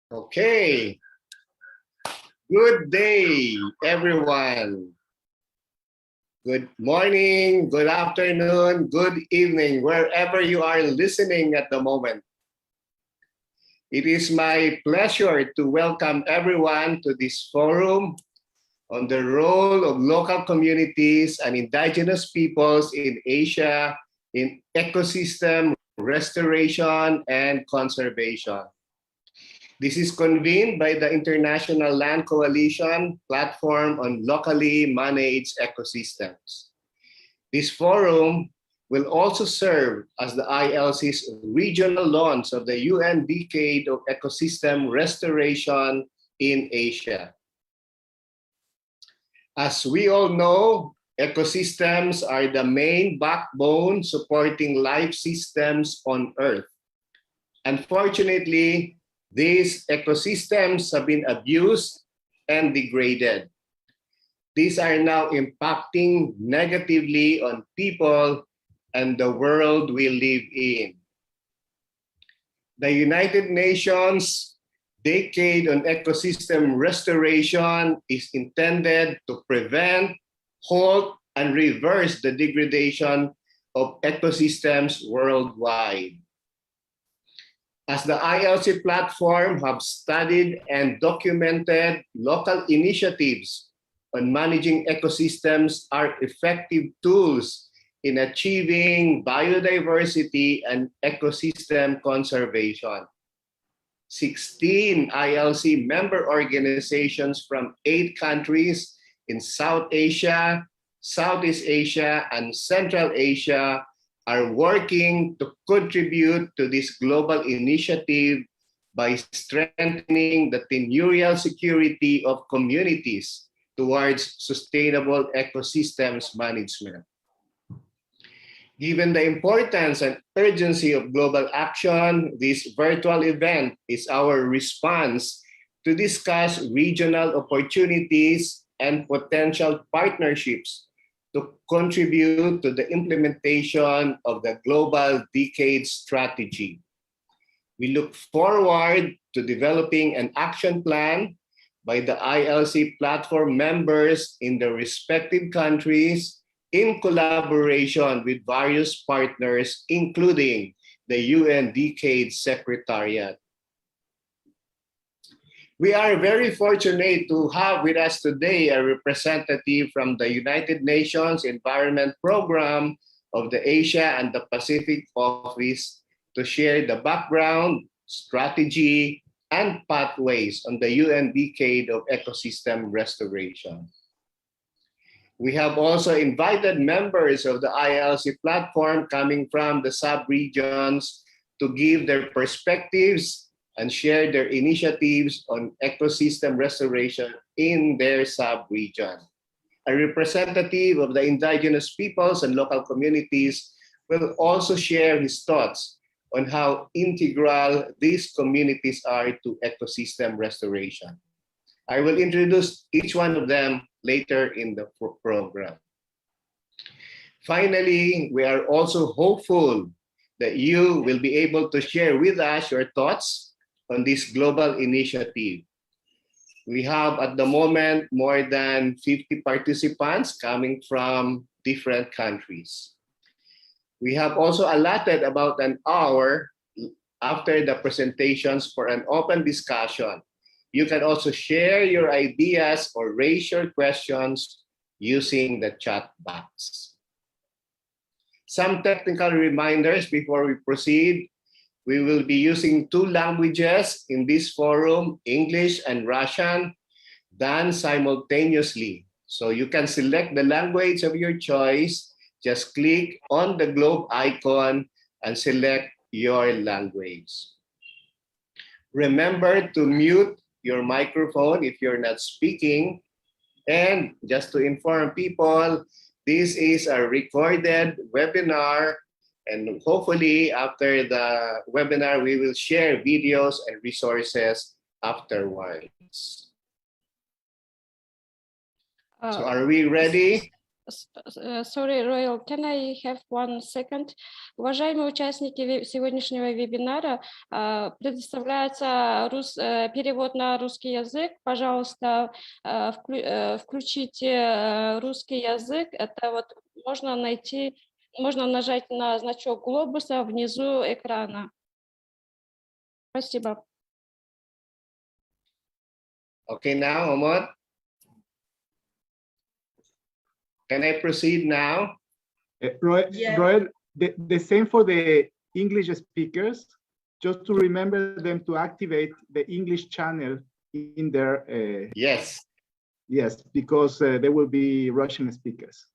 Okay, good day, everyone. Good morning, good afternoon, good evening, wherever you are listening at the moment. It is my pleasure to welcome everyone to this forum on the role of local communities and indigenous peoples in Asia in ecosystem restoration and conservation. This is convened by the International Land Coalition Platform on Locally Managed Ecosystems. This forum will also serve as the ILC's regional launch of the UN Decade of Ecosystem Restoration in Asia. As we all know, ecosystems are the main backbone supporting life systems on Earth. Unfortunately, these ecosystems have been abused and degraded. These are now impacting negatively on people and the world we live in. The United Nations Decade on Ecosystem Restoration is intended to prevent, halt, and reverse the degradation of ecosystems worldwide. As the ILC platform have studied and documented local initiatives on managing ecosystems are effective tools in achieving biodiversity and ecosystem conservation. 16 ILC member organizations from 8 countries in South Asia, Southeast Asia, and Central Asia are working to contribute to this global initiative by strengthening the tenurial security of communities towards sustainable ecosystems management. Given the importance and urgency of global action, this virtual event is our response to discuss regional opportunities and potential partnerships to contribute to the implementation of the Global Decade Strategy. We look forward to developing an action plan by the ILC platform members in the respective countries in collaboration with various partners, including the UN Decade Secretariat. We are very fortunate to have with us today a representative from the United Nations Environment Program of the Asia and the Pacific Office to share the background, strategy, and pathways on the UN Decade of Ecosystem Restoration. We have also invited members of the ILC platform coming from the sub-regions to give their perspectives and share their initiatives on ecosystem restoration in their sub-region. A representative of the indigenous peoples and local communities will also share his thoughts on how integral these communities are to ecosystem restoration. I will introduce each one of them later in the program. Finally, we are also hopeful that you will be able to share with us your thoughts on this global initiative. We have at the moment more than 50 participants coming from different countries. We have also allotted about an hour after the presentations for an open discussion. You can also share your ideas or raise your questions using the chat box. Some technical reminders before we proceed. We will be using 2 languages in this forum, English and Russian, done simultaneously. So you can select the language of your choice. Just click on the globe icon and select your language. Remember to mute your microphone if you're not speaking. And just to inform people, this is a recorded webinar. And hopefully, after the webinar, we will share videos and resources afterwards. So are we ready? Sorry, Royal, can I have 1 second? Уважаемые участники сегодняшнего вебинара, предоставляется перевод на русский язык. Пожалуйста, включите русский язык. Это вот можно найти, можно нажать на значок глобуса внизу экрана. Спасибо. Okay, now, Omar. Can I proceed now? Roy, the same for the English speakers, just to remember them to activate the English channel in their... Yes. Yes, because there will be Russian speakers.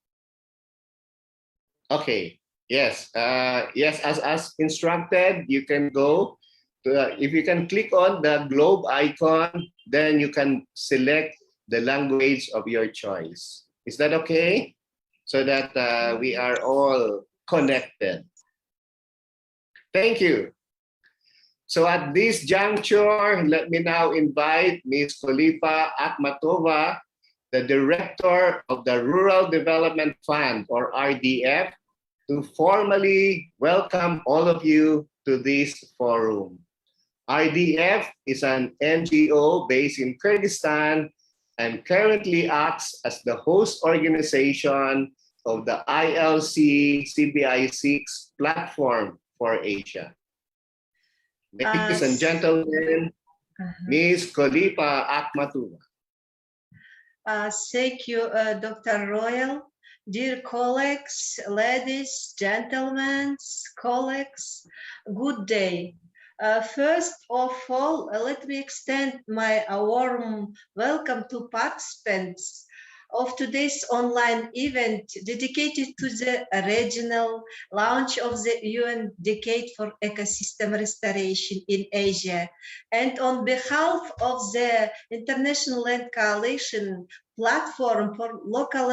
Okay, yes. Yes, as instructed, you can go to, if you can click on the globe icon, then you can select the language of your choice. Is that okay? So that we are all connected. Thank you. So at this juncture, let me now invite Ms. Khalifa Akhmatova, the Director of the Rural Development Fund, or RDF, to formally welcome all of you to this forum. RDF is an NGO based in Kyrgyzstan and currently acts as the host organization of the ILC CBI6 platform for Asia. Ladies and gentlemen, Ms. Khalifa Akhmatova. Thank you, Dr. Royal. Dear colleagues, ladies, gentlemen, colleagues, good day. First of all, let me extend my warm welcome to participants of today's online event dedicated to the regional launch of the UN Decade for Ecosystem Restoration in Asia. And on behalf of the International Land Coalition Platform for Local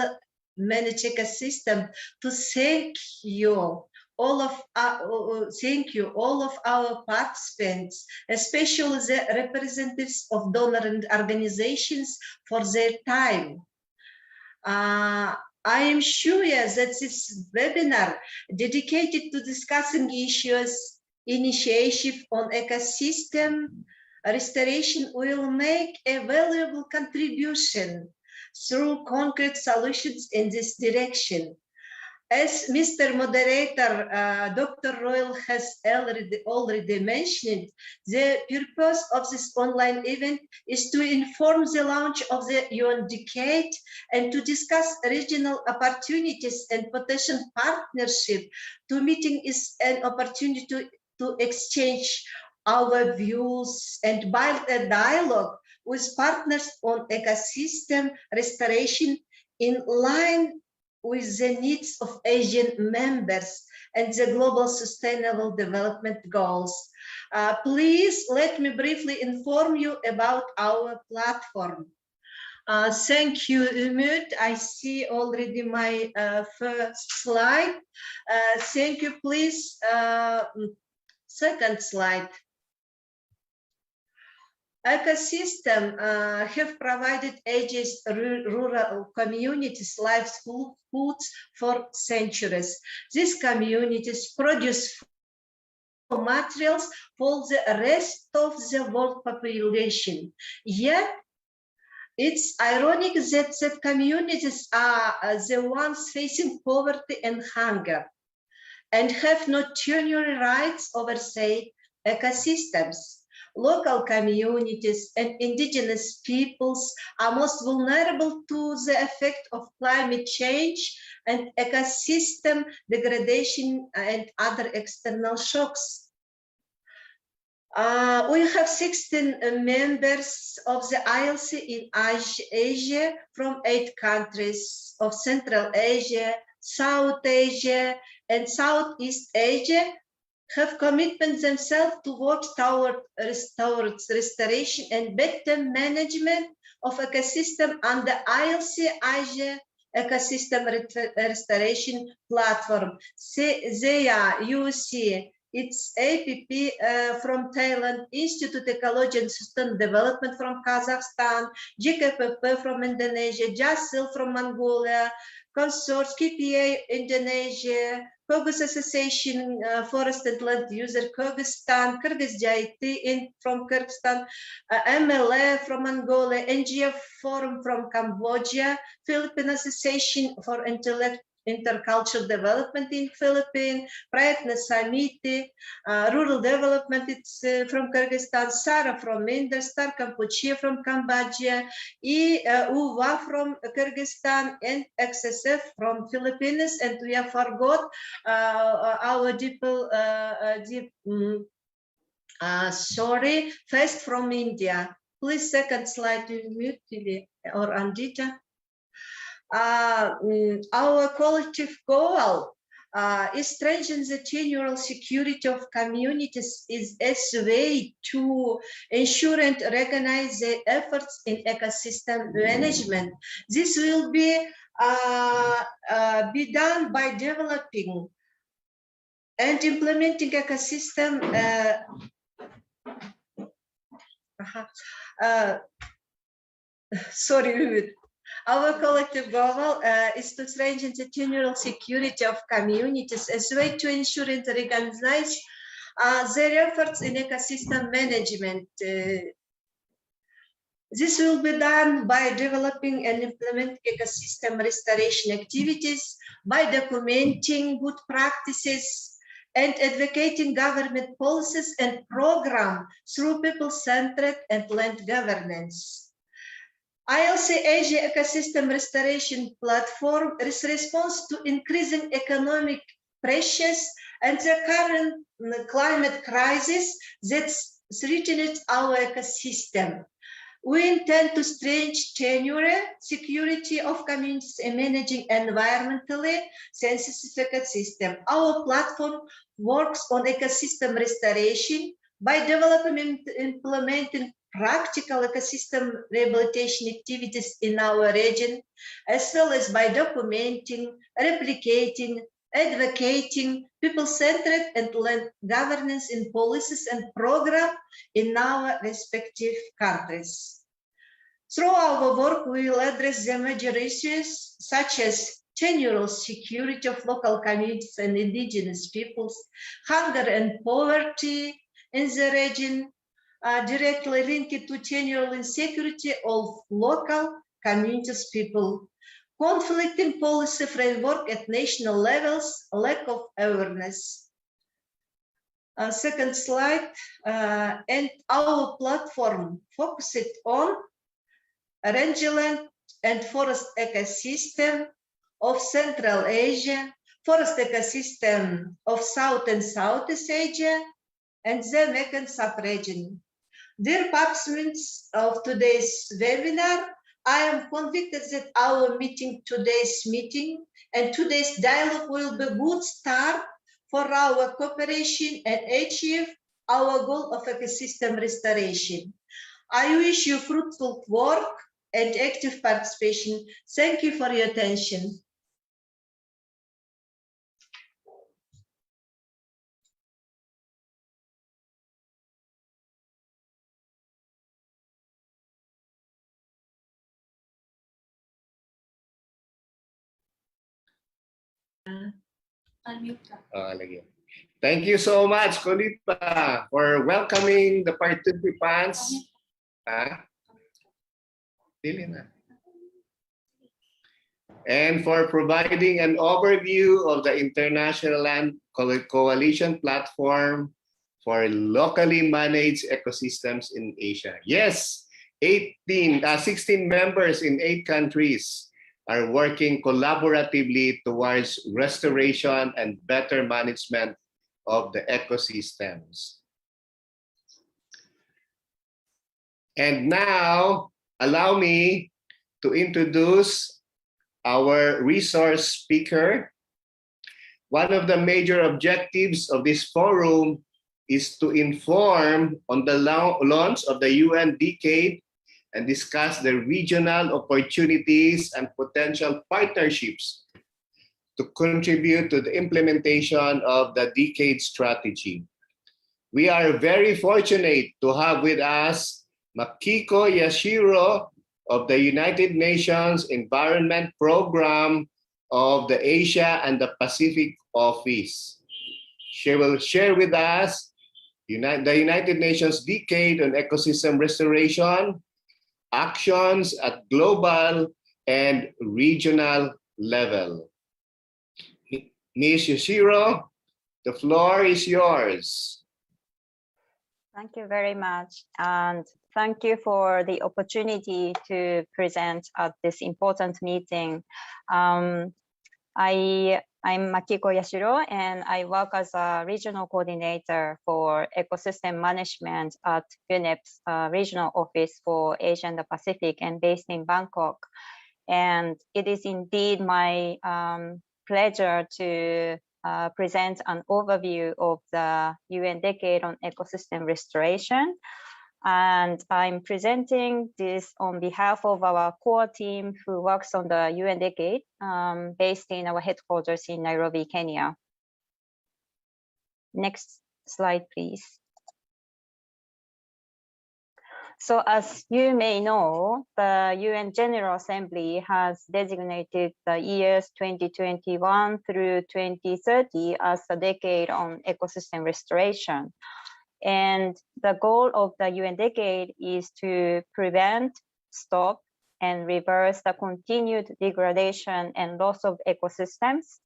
Managed Ecosystem, to thank you all of our participants, especially the representatives of donor organizations, for their time. I am sure that this webinar dedicated to discussing issues, initiative on ecosystem restoration will make a valuable contribution through concrete solutions in this direction. As Mr. Moderator, Dr. Royal has already mentioned, the purpose of this online event is to inform the launch of the UN Decade and to discuss regional opportunities and potential partnership. To meeting is an opportunity to exchange our views and build a dialogue with partners on ecosystem restoration in line with the needs of Asian members and the global sustainable development goals. Please let me briefly inform you about our platform. Thank you, Umut. I see already my first slide. Thank you, please. Second slide. Ecosystem have provided Asia's rural communities livelihoods for centuries. These communities produce materials for the rest of the world population. Yet, it's ironic that the communities are the ones facing poverty and hunger and have no tenure rights over, say, ecosystems. Local communities and indigenous peoples are most vulnerable to the effect of climate change and ecosystem degradation and other external shocks. We have 16 members of the ILC in Asia from 8 countries of Central Asia, South Asia, and Southeast Asia, have committed themselves to work toward restoration and better management of ecosystem under ILC Asia Ecosystem Restoration Platform. There you see it's APP from Thailand, Institute Ecology and Sustainable Development from Kazakhstan, GKPP from Indonesia, JASIL from Mongolia, Consorts, KPA, Indonesia, Kyrgyz Association, Forest and Land User, Kyrgyzstan, Kyrgyz JIT from Kyrgyzstan, MLA from Angola, NGF Forum from Cambodia, Philippine Association for Intercultural Development in Philippines, Prayatna Samiti, Rural Development, it's from Kyrgyzstan, Sara from India, Star Kampuchea from Cambodia, UVA from Kyrgyzstan, and XSF from Philippines, and we have forgot our sorry, first from India. Please, second slide to mute or Andita. Our collective goal is strengthen the general security of communities is a way to ensure and recognize the efforts in ecosystem management. This will be done by developing and implementing ecosystem sorry. Our collective goal is to strengthen the general security of communities as a way to ensure and recognize their efforts in ecosystem management. This will be done by developing and implementing ecosystem restoration activities, by documenting good practices, and advocating government policies and programs through people-centered and land governance. ILC Asia Ecosystem Restoration Platform is response to increasing economic pressures and the current climate crisis that's threatened our ecosystem. We intend to strengthen tenure, security of communities and managing environmentally sensitive ecosystem. Our platform works on ecosystem restoration by developing and implementing practical ecosystem rehabilitation activities in our region, as well as by documenting, replicating, advocating people-centered and land governance in policies and programs in our respective countries. Through our work, we will address the major issues such as general security of local communities and indigenous peoples, hunger and poverty in the region, directly linked to general insecurity of local communities people, conflicting policy framework at national levels, lack of awareness. Second slide, and our platform focused on rangeland and forest ecosystem of Central Asia, forest ecosystem of South and Southeast Asia, and the Mekong sub-region. Dear participants of today's webinar, I am convinced that our today's meeting and today's dialogue will be a good start for our cooperation and achieve our goal of ecosystem restoration. I wish you fruitful work and active participation. Thank you for your attention. Thank you so much, Kolita, for welcoming the participants. And for providing an overview of the International Land Coalition Platform for Locally Managed Ecosystems in Asia. Yes, 16 members in 8 countries are working collaboratively towards restoration and better management of the ecosystems. And now, allow me to introduce our resource speaker. One of the major objectives of this forum is to inform on the launch of the UN Decade and discuss the regional opportunities and potential partnerships to contribute to the implementation of the Decade strategy. We are very fortunate to have with us Makiko Yashiro of the United Nations Environment Program of the Asia and the Pacific Office. She will share with us the United Nations Decade on Ecosystem Restoration, actions at global and regional level. Ms. Yoshiro, the floor is yours. Thank you very much. And thank you for the opportunity to present at this important meeting. I'm Makiko Yashiro, and I work as a regional coordinator for ecosystem management at UNEP's regional office for Asia and the Pacific, and based in Bangkok. And it is indeed my pleasure to present an overview of the UN Decade on Ecosystem Restoration. And I'm presenting this on behalf of our core team who works on the UN Decade, based in our headquarters in Nairobi, Kenya. Next slide, please. So as you may know, the UN General Assembly has designated the years 2021 through 2030 as the Decade on Ecosystem Restoration. And the goal of the UN Decade is to prevent, stop, and reverse the continued degradation and loss of ecosystems,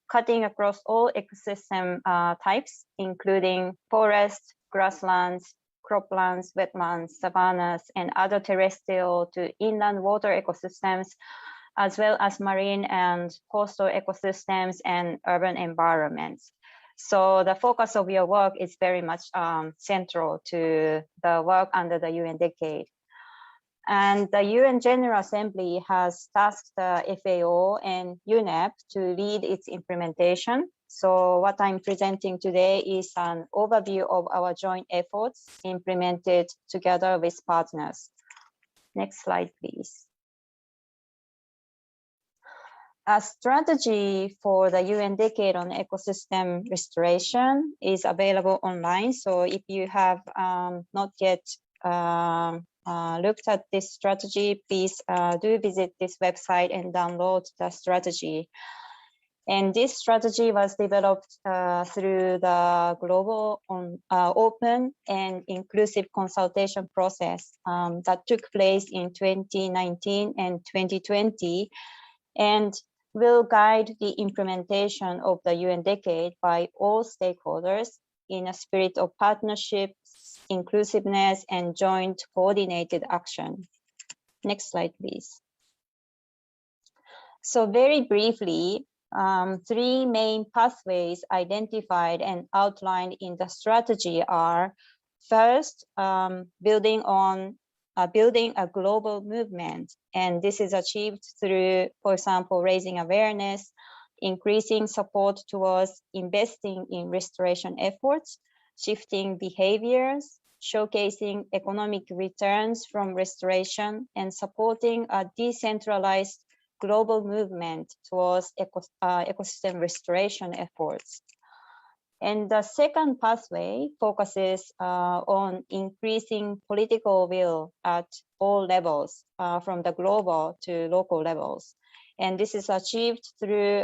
cutting across all ecosystem types, including forests, grasslands, croplands, wetlands, savannas, and other terrestrial to inland water ecosystems, as well as marine and coastal ecosystems and urban environments. So the focus of your work is very much central to the work under the UN Decade. And the UN General Assembly has tasked the FAO and UNEP to lead its implementation. So what I'm presenting today is an overview of our joint efforts implemented together with partners. Next slide, please. A strategy for the UN Decade on Ecosystem Restoration is available online. So if you have not yet looked at this strategy, please do visit this website and download the strategy. And this strategy was developed through the global open and inclusive consultation process that took place in 2019 and 2020, and will guide the implementation of the UN Decade by all stakeholders in a spirit of partnership, inclusiveness, and joint coordinated action. Next slide, please. So very briefly, three main pathways identified and outlined in the strategy are: first, building a global movement, and this is achieved through, for example, raising awareness, increasing support towards investing in restoration efforts, shifting behaviors, showcasing economic returns from restoration, and supporting a decentralized global movement towards ecosystem restoration efforts. And the second pathway focuses on increasing political will at all levels, from the global to local levels. And this is achieved through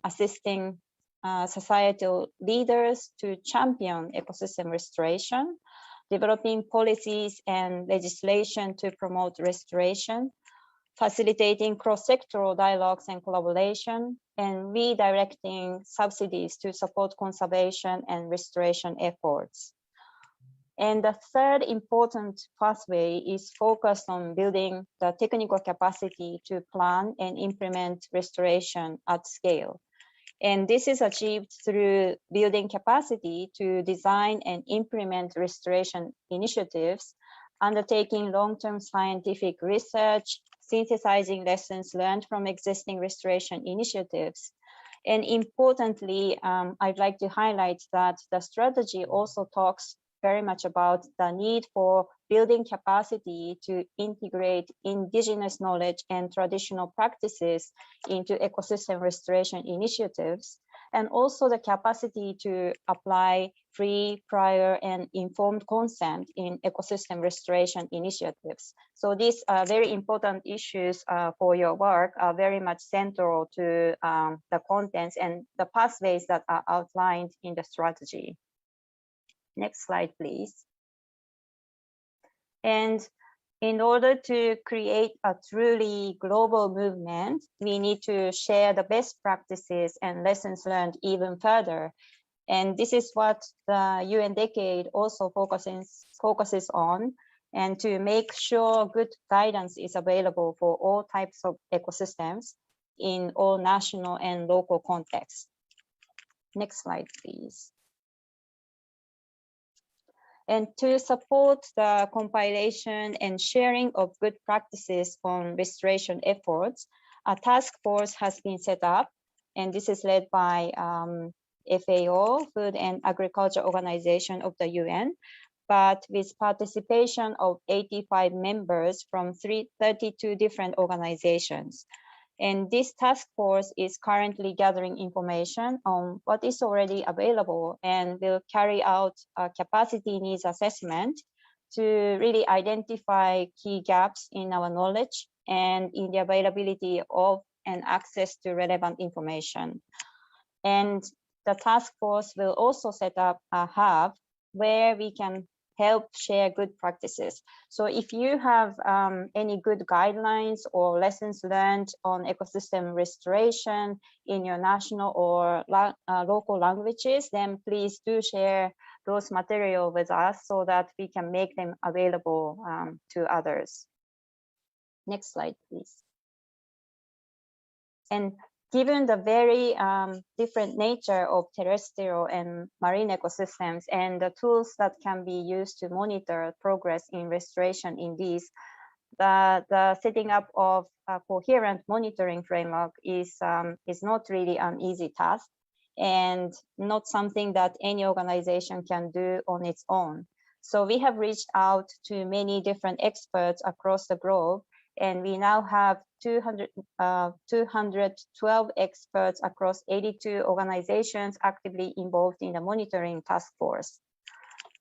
assisting societal leaders to champion ecosystem restoration, developing policies and legislation to promote restoration, facilitating cross-sectoral dialogues and collaboration, and redirecting subsidies to support conservation and restoration efforts. And the third important pathway is focused on building the technical capacity to plan and implement restoration at scale. And this is achieved through building capacity to design and implement restoration initiatives, undertaking long-term scientific research, synthesizing lessons learned from existing restoration initiatives. And importantly, I'd like to highlight that the strategy also talks very much about the need for building capacity to integrate indigenous knowledge and traditional practices into ecosystem restoration initiatives, and also the capacity to apply free, prior, and informed consent in ecosystem restoration initiatives. So these are very important issues for your work, are very much central to the contents and the pathways that are outlined in the strategy. Next slide, please. And in order to create a truly global movement, we need to share the best practices and lessons learned even further. And this is what the UN Decade also focuses on, and to make sure good guidance is available for all types of ecosystems in all national and local contexts. Next slide, please. And to support the compilation and sharing of good practices on restoration efforts, a task force has been set up, and this is led by FAO, Food and Agriculture Organization of the UN, but with participation of 85 members from 32 different organizations. And this task force is currently gathering information on what is already available and will carry out a capacity needs assessment to really identify key gaps in our knowledge and in the availability of and access to relevant information. And the task force will also set up a hub where we can help share good practices. So if you have any good guidelines or lessons learned on ecosystem restoration in your national or local languages, then please do share those material with us so that we can make them available to others. Next slide, please. And given the very different nature of terrestrial and marine ecosystems and the tools that can be used to monitor progress in restoration in these, the setting up of a coherent monitoring framework is not really an easy task and not something that any organization can do on its own. So we have reached out to many different experts across the globe, and we now have 212 experts across 82 organizations actively involved in the monitoring task force.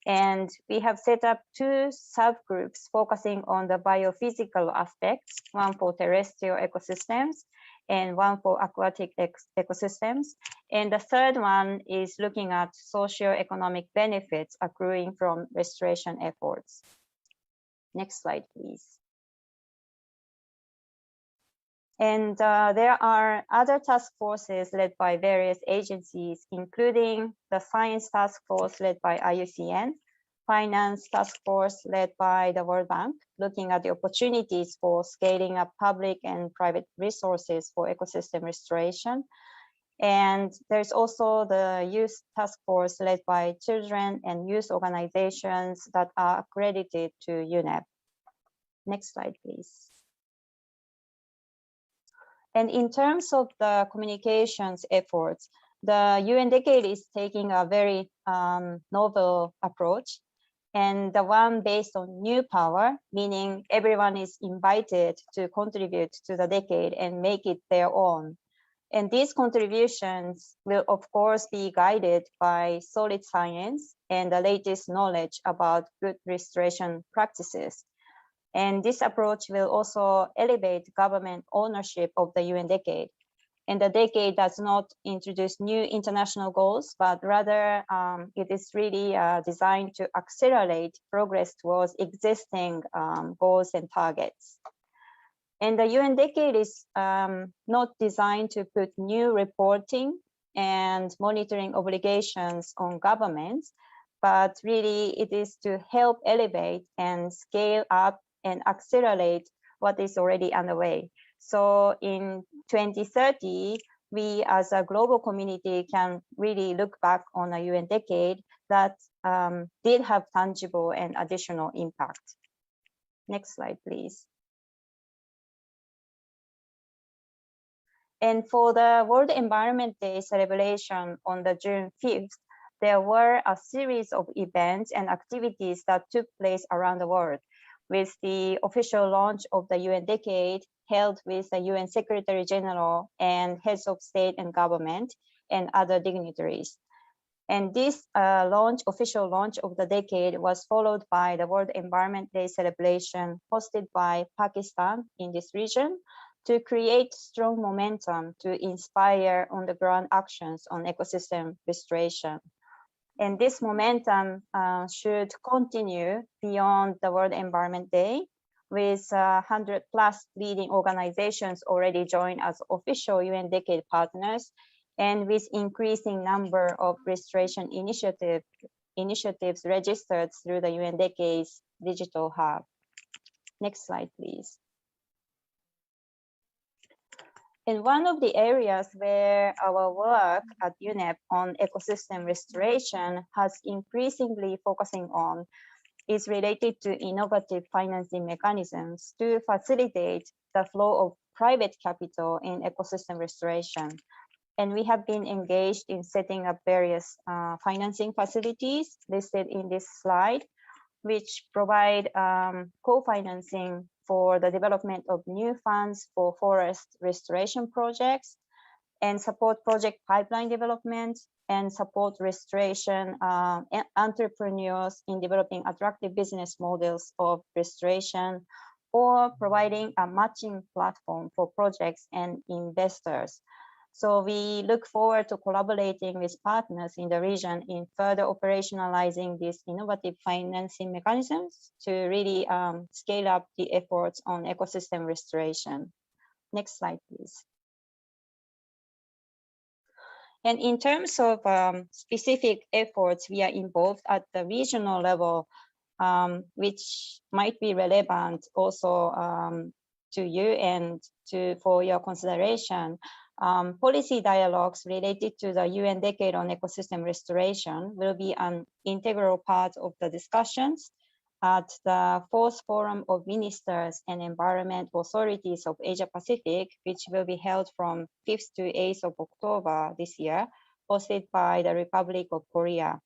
And we have set up 2 subgroups focusing on the biophysical aspects, one for terrestrial ecosystems and one for aquatic ecosystems. And the third one is looking at socio-economic benefits accruing from restoration efforts. Next slide, please. And there are other task forces led by various agencies, including the Science Task Force led by IUCN, Finance Task Force led by the World Bank, looking at the opportunities for scaling up public and private resources for ecosystem restoration. And there's also the Youth Task Force led by children and youth organizations that are accredited to UNEP. Next slide, please. And in terms of the communications efforts, the UN Decade is taking a very novel approach, and the one based on new power, meaning everyone is invited to contribute to the decade and make it their own. And these contributions will, of course, be guided by solid science and the latest knowledge about good restoration practices. And this approach will also elevate government ownership of the UN Decade. And the decade does not introduce new international goals, but rather it is really designed to accelerate progress towards existing goals and targets. And the UN Decade is not designed to put new reporting and monitoring obligations on governments, but really it is to help elevate and scale up and accelerate what is already underway. So in 2030, we as a global community can really look back on a UN Decade that did have tangible and additional impact. Next slide, please. And for the World Environment Day celebration on the June 5th, there were a series of events and activities that took place around the world, with the official launch of the UN Decade held with the UN Secretary General and heads of state and government and other dignitaries. And this official launch of the decade was followed by the World Environment Day celebration hosted by Pakistan in this region to create strong momentum to inspire on-the-ground actions on ecosystem restoration. And this momentum should continue beyond the World Environment Day, with 100+ leading organizations already joined as official UN Decade partners, and with increasing number of restoration initiatives registered through the UN Decade's digital hub. Next slide, please. And one of the areas where our work at UNEP on ecosystem restoration has increasingly focusing on is related to innovative financing mechanisms to facilitate the flow of private capital in ecosystem restoration. And we have been engaged in setting up various financing facilities listed in this slide, which provide co-financing for the development of new funds for forest restoration projects, and support project pipeline development, and support restoration entrepreneurs in developing attractive business models of restoration, or providing a matching platform for projects and investors. So we look forward to collaborating with partners in the region in further operationalizing these innovative financing mechanisms to really scale up the efforts on ecosystem restoration. Next slide, please. And in terms of specific efforts we are involved at the regional level, which might be relevant also to you and for your consideration, policy dialogues related to the UN Decade on Ecosystem Restoration will be an integral part of the discussions at the 4th Forum of Ministers and Environment Authorities of Asia Pacific, which will be held from 5th to 8th of October this year, hosted by the Republic of Korea.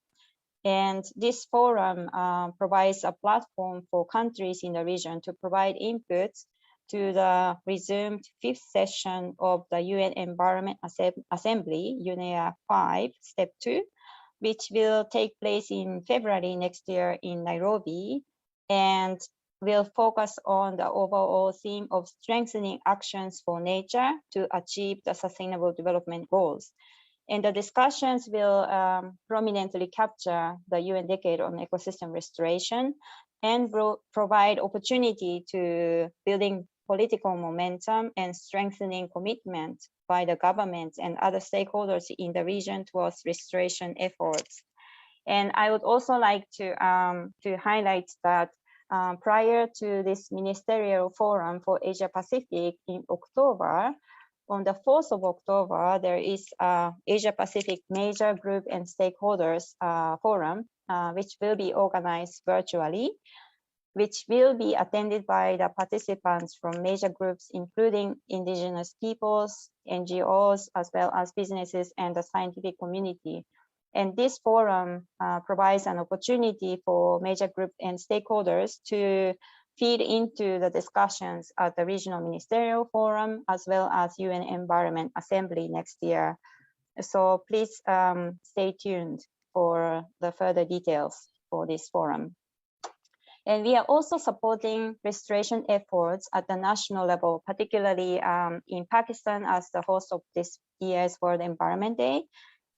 And this forum provides a platform for countries in the region to provide inputs to the resumed 5th session of the UN Environment Assembly, UNEA 5, Step 2, which will take place in February next year in Nairobi, and will focus on the overall theme of strengthening actions for nature to achieve the Sustainable Development Goals. And the discussions will prominently capture the UN Decade on Ecosystem Restoration and will provide opportunity to building political momentum and strengthening commitment by the governments and other stakeholders in the region towards restoration efforts. And I would also like to highlight that prior to this ministerial forum for Asia Pacific in October, on the 4th of October, there is Asia Pacific Major Group and Stakeholders Forum, which will be organized virtually, which will be attended by the participants from major groups, including indigenous peoples, NGOs, as well as businesses and the scientific community. And this forum provides an opportunity for major groups and stakeholders to feed into the discussions at the Regional Ministerial Forum, as well as UN Environment Assembly next year. So please stay tuned for the further details for this forum. And we are also supporting restoration efforts at the national level, particularly in Pakistan as the host of this year's World Environment Day.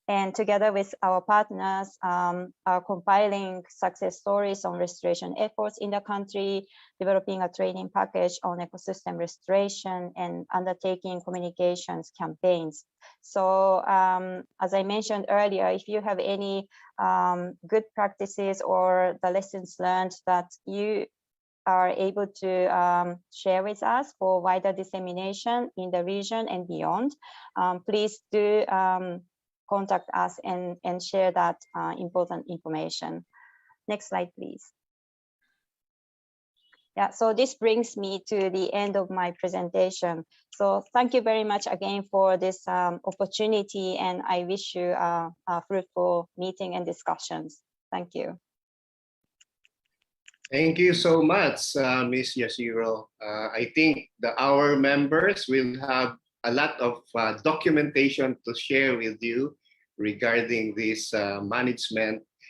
And together with our partners, are compiling success stories on restoration efforts in the country, developing a training package on ecosystem restoration, and undertaking communications campaigns. So as I mentioned earlier, if you have any good practices or the lessons learned that you are able to share with us for wider dissemination in the region and beyond, please do contact us and share that important information. Next slide, please. Yeah, so this brings me to the end of my presentation. So thank you very much again for this opportunity, and I wish you a fruitful meeting and discussions. Thank you. Thank you so much, Ms. Yashiro. I think our members will have a lot of documentation to share with you regarding this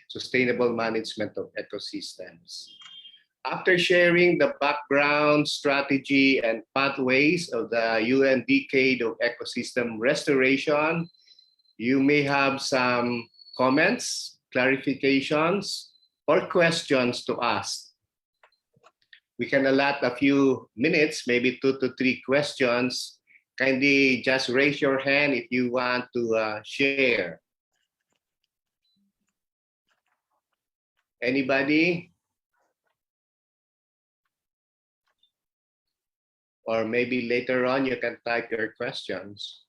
sustainable management of ecosystems. After sharing the background, strategy, and pathways of the UN Decade of Ecosystem Restoration, you may have some comments, clarifications, or questions to ask. We can allot a few minutes, maybe 2 to 3 questions. Kindly just raise your hand if you want to share. Anybody? Or maybe later on you can type your questions.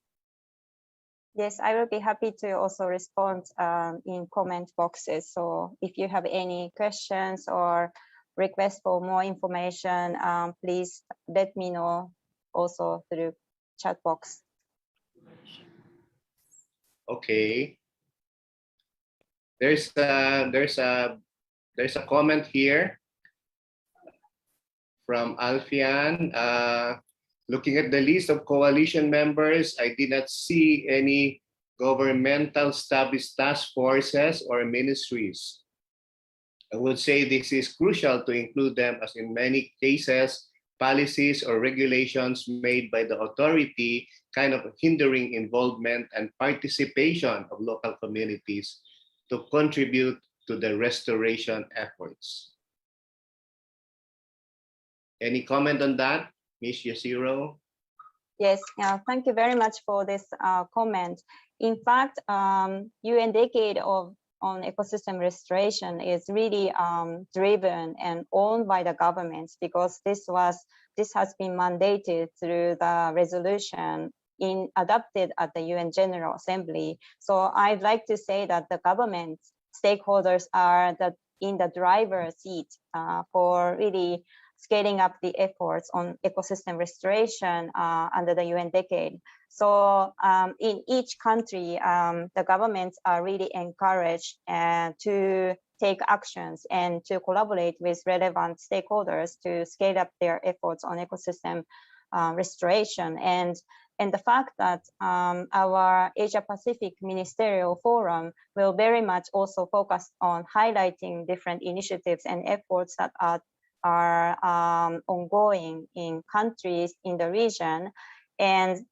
Yes, I will be happy to also respond in comment boxes. So if you have any questions or requests for more information, please let me know also through chat box. Okay. There's a comment here from Alfian. Looking at the list of coalition members, I did not see any governmental established task forces or ministries. I would say this is crucial to include them, as in many cases, policies or regulations made by the authority kind of hindering involvement and participation of local communities to contribute to the restoration efforts. Any comment on that, Ms. Yashiro? Yes, thank you very much for this comment. In fact, UN Decade on Ecosystem Restoration is really driven and owned by the governments, because this has been mandated through the resolution adopted at the UN General Assembly. So I'd like to say that the government stakeholders are in the driver's seat for really scaling up the efforts on ecosystem restoration under the UN Decade. So in each country, the governments are really encouraged to take actions and to collaborate with relevant stakeholders to scale up their efforts on ecosystem restoration. And the fact that our Asia Pacific Ministerial Forum will very much also focus on highlighting different initiatives and efforts that are ongoing in countries in the region. And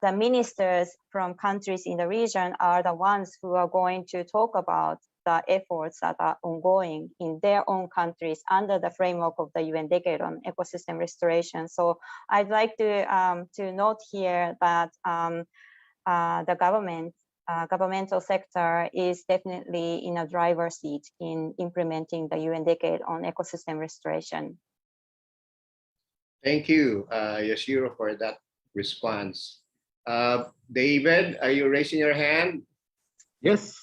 the ministers from countries in the region are the ones who are going to talk about the efforts that are ongoing in their own countries under the framework of the UN Decade on Ecosystem Restoration. So I'd like to note here that the governmental sector is definitely in a driver's seat in implementing the UN Decade on Ecosystem Restoration. Thank you, Yashiro, for that response. David, are you raising your hand? Yes.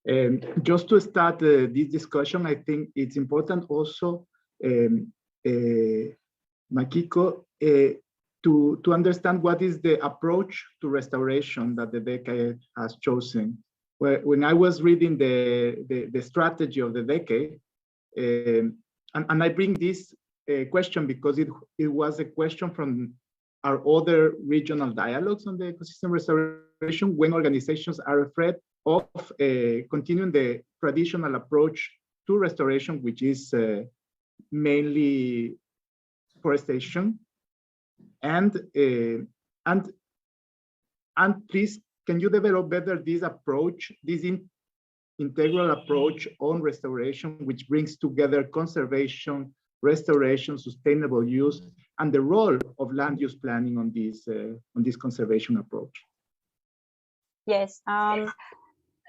And just to start this discussion, I think it's important also, Makiko, to understand what is the approach to restoration that the decade has chosen. When I was reading the strategy of the decade, and I bring this question because it was a question from our other regional dialogues on the ecosystem restoration, when organizations are afraid of continuing the traditional approach to restoration, which is mainly forestation. And please, can you develop better this approach, this integral approach on restoration, which brings together conservation, restoration, sustainable use, and the role of land use planning on this conservation approach? Yes.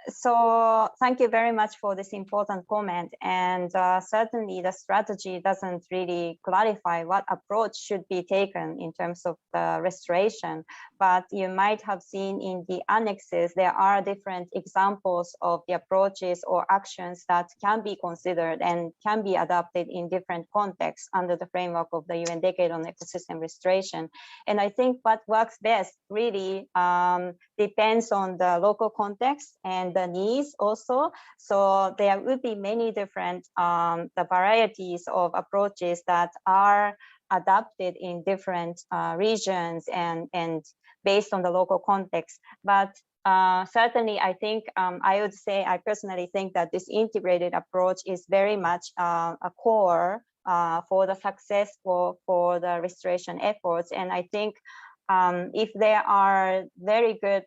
So thank you very much for this important comment. And certainly the strategy doesn't really clarify what approach should be taken in terms of the restoration. But you might have seen in the annexes, there are different examples of the approaches or actions that can be considered and can be adopted in different contexts under the framework of the UN Decade on Ecosystem Restoration. And I think what works best really depends on the local context and the needs also. So there will be many different the varieties of approaches that are adapted in different regions and based on the local context. But certainly, I think I would say I personally think that this integrated approach is very much a core for the success for the restoration efforts. And I think if there are very good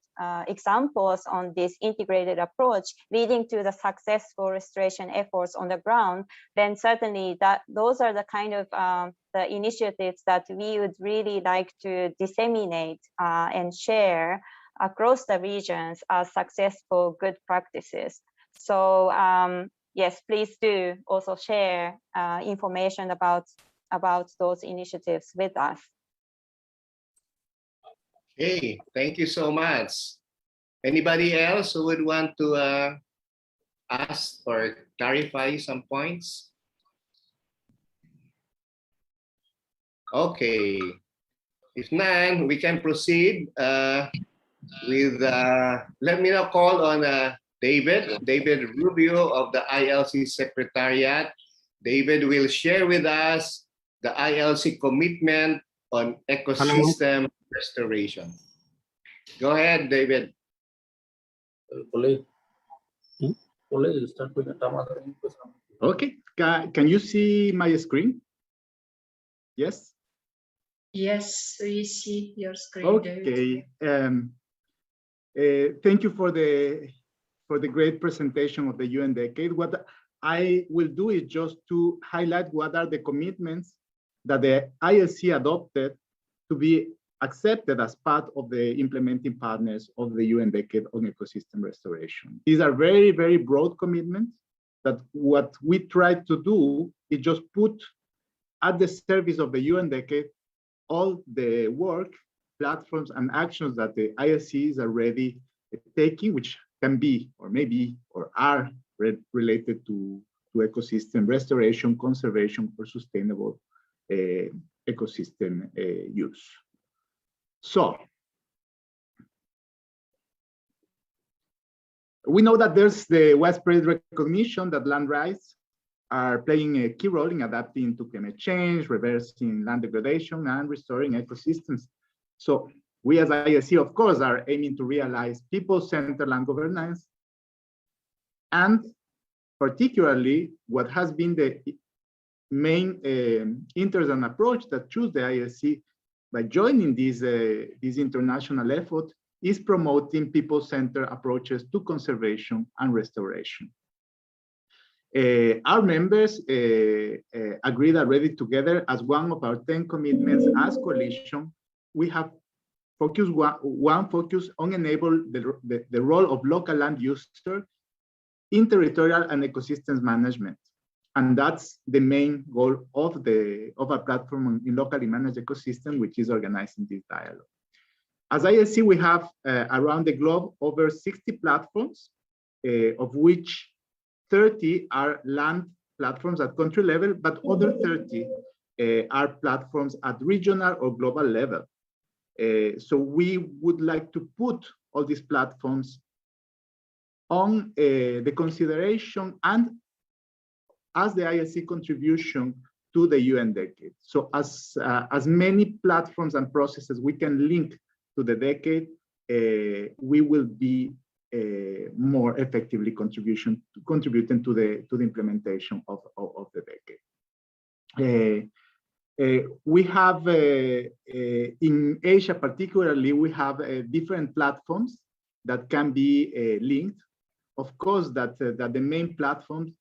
examples on this integrated approach leading to the successful restoration efforts on the ground, then certainly those are the kind of the initiatives that we would really like to disseminate and share across the regions as successful good practices. So yes, please do also share information about those initiatives with us. Okay, thank you so much. Anybody else who would want to ask or clarify some points? Okay, if none, we can proceed with, let me now call on David Rubio of the ILC Secretariat. David will share with us the ILC commitment on ecosystem restoration. Go ahead, David. Okay, can you see my screen? Yes? Yes, we see your screen. Okay. Thank you for the great presentation of the UN Decade. What I will do is just to highlight what are the commitments that the ILC adopted to be accepted as part of the implementing partners of the UN Decade on ecosystem restoration. These are very, very broad commitments that what we try to do is just put at the service of the UN Decade all the work, platforms, and actions that the ILC is already taking, which can be, or maybe, or are related to ecosystem restoration, conservation, or sustainable ecosystem use. So, we know that there's the widespread recognition that land rights are playing a key role in adapting to climate change, reversing land degradation, and restoring ecosystems. So we as ILC, of course, are aiming to realize people-centered land governance, and particularly what has been the main interest and approach that choose the ILC by joining this international effort is promoting people-centered approaches to conservation and restoration. Our members agreed already together as one of our 10 commitments as coalition. We have focused one focus on enable the role of local land user in territorial and ecosystems management. And that's the main goal of our platform in locally managed ecosystem, which is organizing this dialogue. As ILC, we have around the globe over 60 platforms, of which 30 are land platforms at country level, but other 30 are platforms at regional or global level. So we would like to put all these platforms on the consideration and as the ILC contribution to the UN Decade. So as many platforms and processes we can link to the decade, we will be more effectively contributing to the implementation of the decade. We have in Asia particularly, we have different platforms that can be linked. Of course, that the main platform,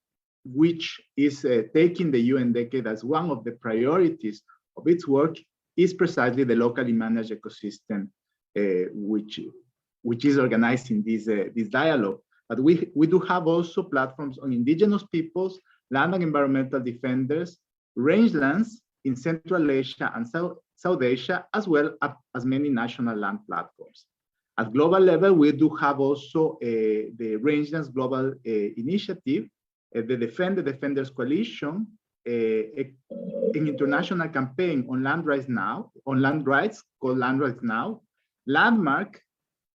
which is taking the UN Decade as one of the priorities of its work, is precisely the locally managed ecosystem, which is organizing this dialogue. But we do have also platforms on indigenous peoples, land and environmental defenders, rangelands in Central Asia and South Asia, as well as many national land platforms. At global level, we do have also the Rangelands Global Initiative, the Defenders Coalition, an international campaign on land rights called Land Rights Now. Landmark,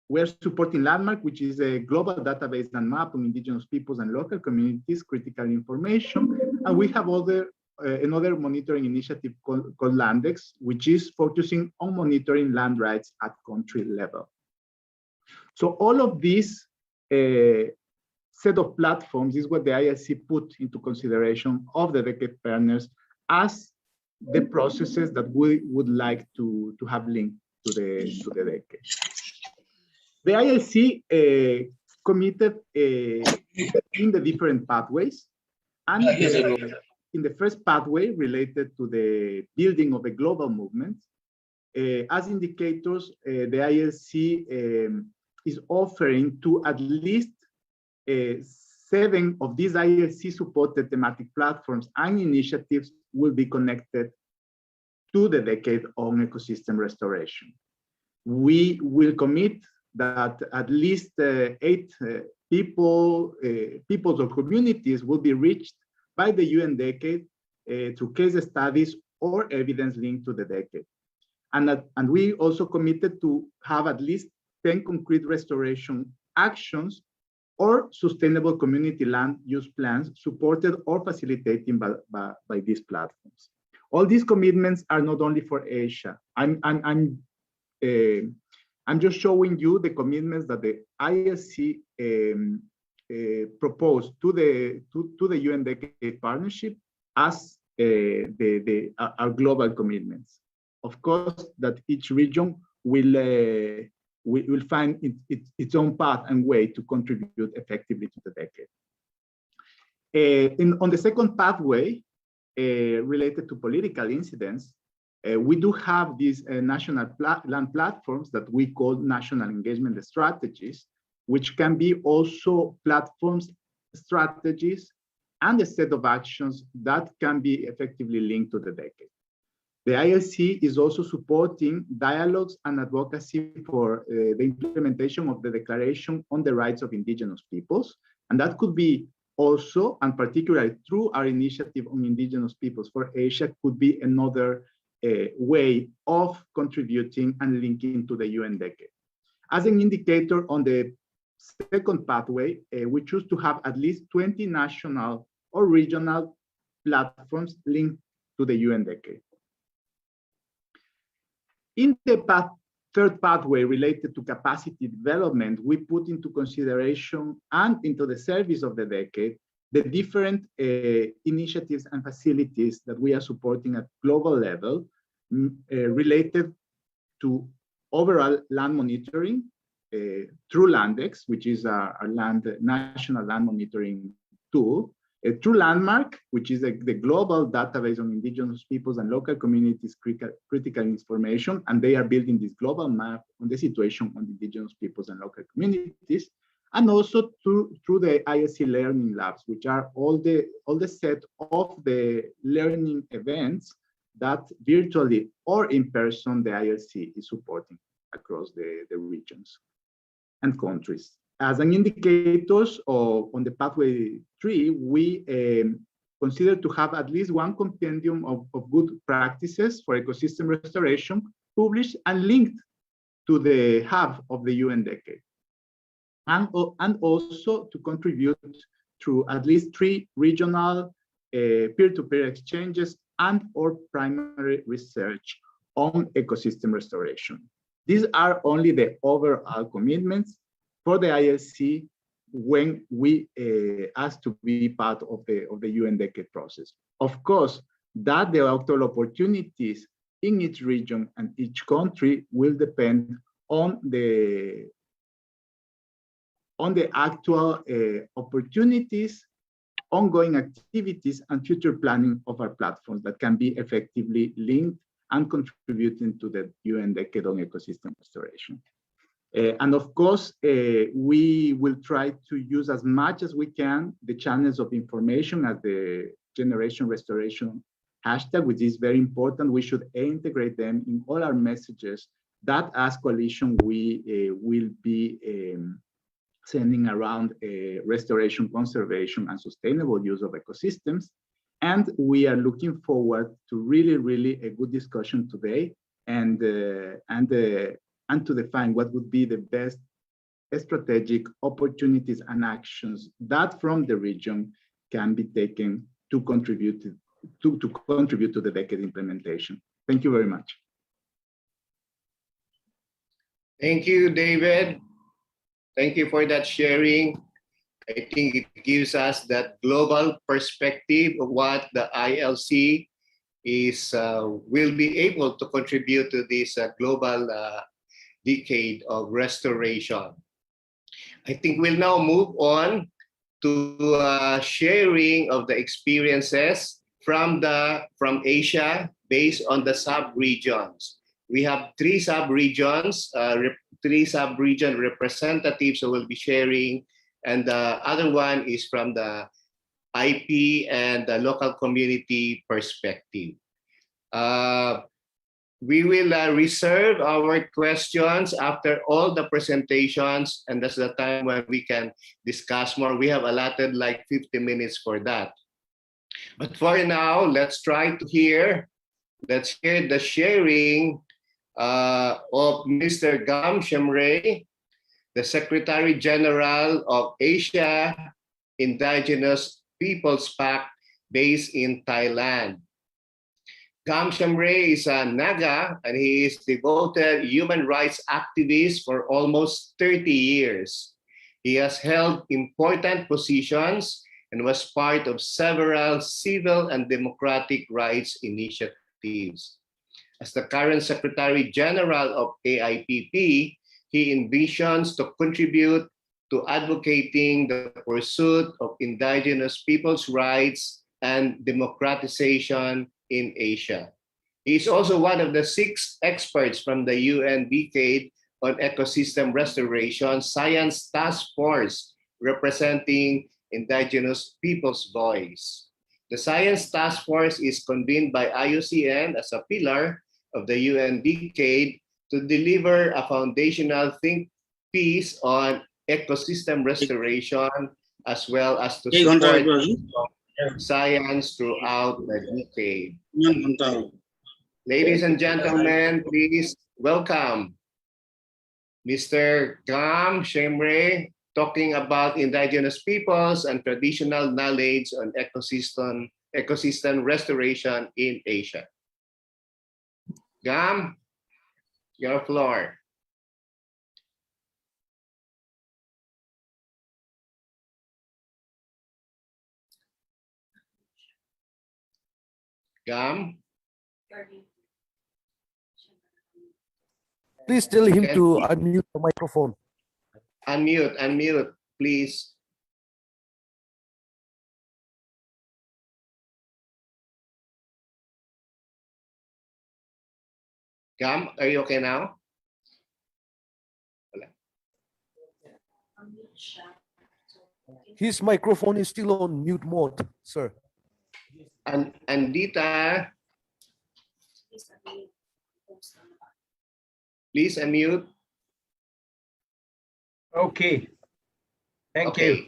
we're supporting Landmark, which is a global database and map on indigenous peoples and local communities, critical information. And we have another monitoring initiative called Landex, which is focusing on monitoring land rights at country level. So all of these set of platforms is what the ILC put into consideration of the Decade partners as the processes that we would like to have linked to the Decade. The ILC committed in the different pathways, and in the first pathway related to the building of a global movement, as indicators, the ILC is offering to at least 7 of these ILC-supported thematic platforms and initiatives will be connected to the Decade on Ecosystem Restoration. We will commit that at least 8 peoples or communities will be reached by the UN Decade through case studies or evidence linked to the Decade. And we also committed to have at least 10 concrete restoration actions or sustainable community land use plans supported or facilitated by these platforms. All these commitments are not only for Asia. I'm just showing you the commitments that the ILC proposed to the UN Decade Partnership as our global commitments. Of course, that each region will find its own path and way to contribute effectively to the Decade. On the second pathway, related to political incidents, we do have these national land platforms that we call national engagement strategies, which can be also platforms, strategies, and a set of actions that can be effectively linked to the Decade. The ILC is also supporting dialogues and advocacy for the implementation of the Declaration on the Rights of Indigenous Peoples. And that could be also, and particularly through our initiative on Indigenous Peoples for Asia, could be another way of contributing and linking to the UN Decade. As an indicator on the second pathway, we choose to have at least 20 national or regional platforms linked to the UN Decade. In the third pathway related to capacity development, we put into consideration and into the service of the Decade the different initiatives and facilities that we are supporting at global level related to overall land monitoring through Landex, which is our national land monitoring tool, through Landmark, which is the global database on Indigenous peoples and local communities critical information, and they are building this global map on the situation on Indigenous peoples and local communities, and also through the ILC Learning Labs, which are all the set of the learning events that virtually or in person the ILC is supporting across the regions and countries. As an indicators on the pathway 3, we consider to have at least one compendium of good practices for ecosystem restoration published and linked to the hub of the UN Decade. And also to contribute through at least 3 regional peer-to-peer exchanges and or primary research on ecosystem restoration. These are only the overall commitments for the ILC when we ask to be part of the UN Decade process. Of course, that the actual opportunities in each region and each country will depend on the actual opportunities, ongoing activities, and future planning of our platforms that can be effectively linked and contributing to the UN Decade on Ecosystem Restoration. And of course, we will try to use as much as we can the channels of information as the Generation Restoration hashtag, which is very important. We should integrate them in all our messages that as coalition we will be sending around restoration, conservation, and sustainable use of ecosystems. And we are looking forward to really a good discussion today and to define what would be the best strategic opportunities and actions that from the region can be taken to contribute to the Decade implementation. Thank you very much. Thank you, David. Thank you for that sharing. I think it gives us that global perspective of what the ILC is will be able to contribute to this global decade of restoration. I think we'll now move on to sharing of the experiences from Asia based on the sub-regions. We have three sub-regions, three sub-region representatives who will be sharing, and the other one is from the IP and the local community perspective. We will reserve our questions after all the presentations, and that's the time when we can discuss more. We have allotted like 50 minutes for that. But for now, let's try to hear, let's hear the sharing of Mr. Gam Shemray, the Secretary General of Asia Indigenous Peoples Pact based in Thailand. Gam Shemray is a Naga, and he is devoted human rights activist for almost 30 years. He has held important positions and was part of several civil and democratic rights initiatives. As the current Secretary General of AIPP, he envisions to contribute to advocating the pursuit of indigenous people's rights and democratization in Asia. He is also one of the 6 experts from the UN Decade on Ecosystem Restoration Science Task Force representing indigenous people's voice. The Science Task Force is convened by IUCN as a pillar of the UN Decade to deliver a foundational think piece on ecosystem restoration as well as to support science throughout the decade. Ladies and gentlemen, please welcome Mr. Gam Shemray talking about indigenous peoples and traditional knowledge on ecosystem restoration in Asia. Gam, your floor. Gam? Please tell him to unmute the microphone. Unmute, please. Gam, are you okay now? His microphone is still on mute mode, sir. And Andita, please unmute. Okay. Thank you.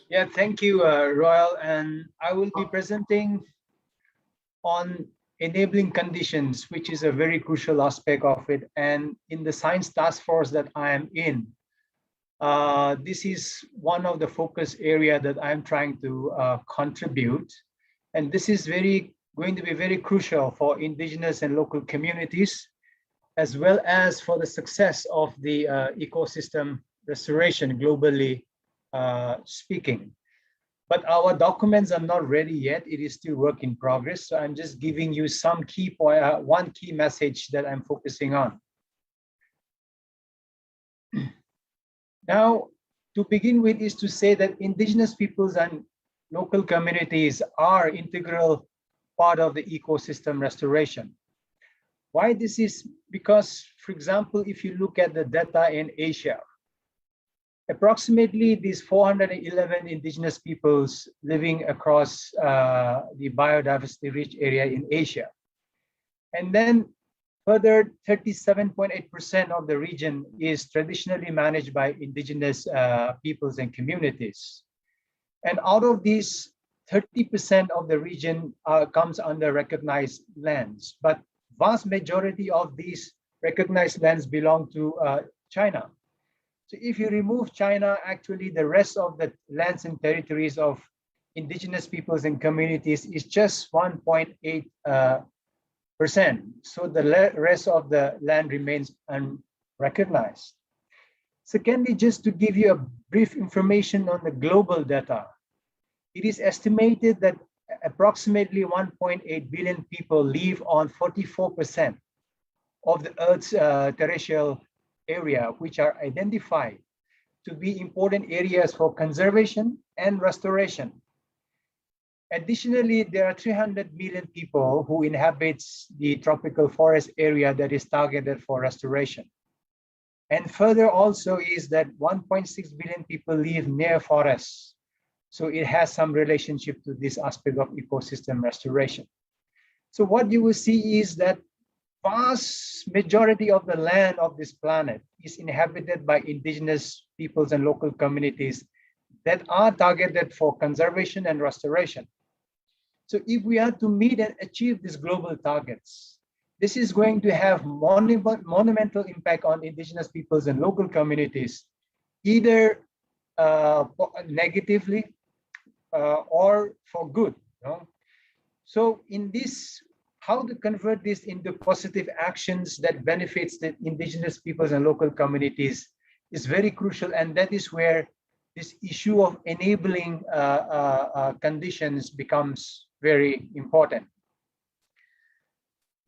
Yeah, thank you, Royal. And I will be presenting on enabling conditions, which is a very crucial aspect of it. And in the science task force that I am in, this is one of the focus area that I'm trying to contribute. And this is going to be very crucial for indigenous and local communities, as well as for the success of the ecosystem restoration globally speaking. But our documents are not ready yet. It is still work in progress. So I'm just giving you some key point, one key message that I'm focusing on. Now, to begin with is to say that indigenous peoples and local communities are integral part of the ecosystem restoration. Why this is? Because, for example, if you look at the data in Asia, approximately these 411 indigenous peoples living across the biodiversity-rich area in Asia. And then further 37.8% of the region is traditionally managed by indigenous peoples and communities. And out of these, 30% of the region comes under recognized lands, but vast majority of these recognized lands belong to China. So if you remove China, actually the rest of the lands and territories of indigenous peoples and communities is just 1.8 So the rest of the land remains unrecognized. Secondly, just to give you a brief information on the global data, it is estimated that approximately 1.8 billion people live on 44% of the Earth's terrestrial area, which are identified to be important areas for conservation and restoration. Additionally, there are 300 million people who inhabit the tropical forest area that is targeted for restoration. And further also is that 1.6 billion people live near forests. So it has some relationship to this aspect of ecosystem restoration. So what you will see is that vast majority of the land of this planet is inhabited by indigenous peoples and local communities that are targeted for conservation and restoration. So if we are to meet and achieve these global targets, this is going to have monumental impact on indigenous peoples and local communities, either negatively or for good. You know? So in this, how to convert this into positive actions that benefits the indigenous peoples and local communities is very crucial, and that is where this issue of enabling conditions becomes very important.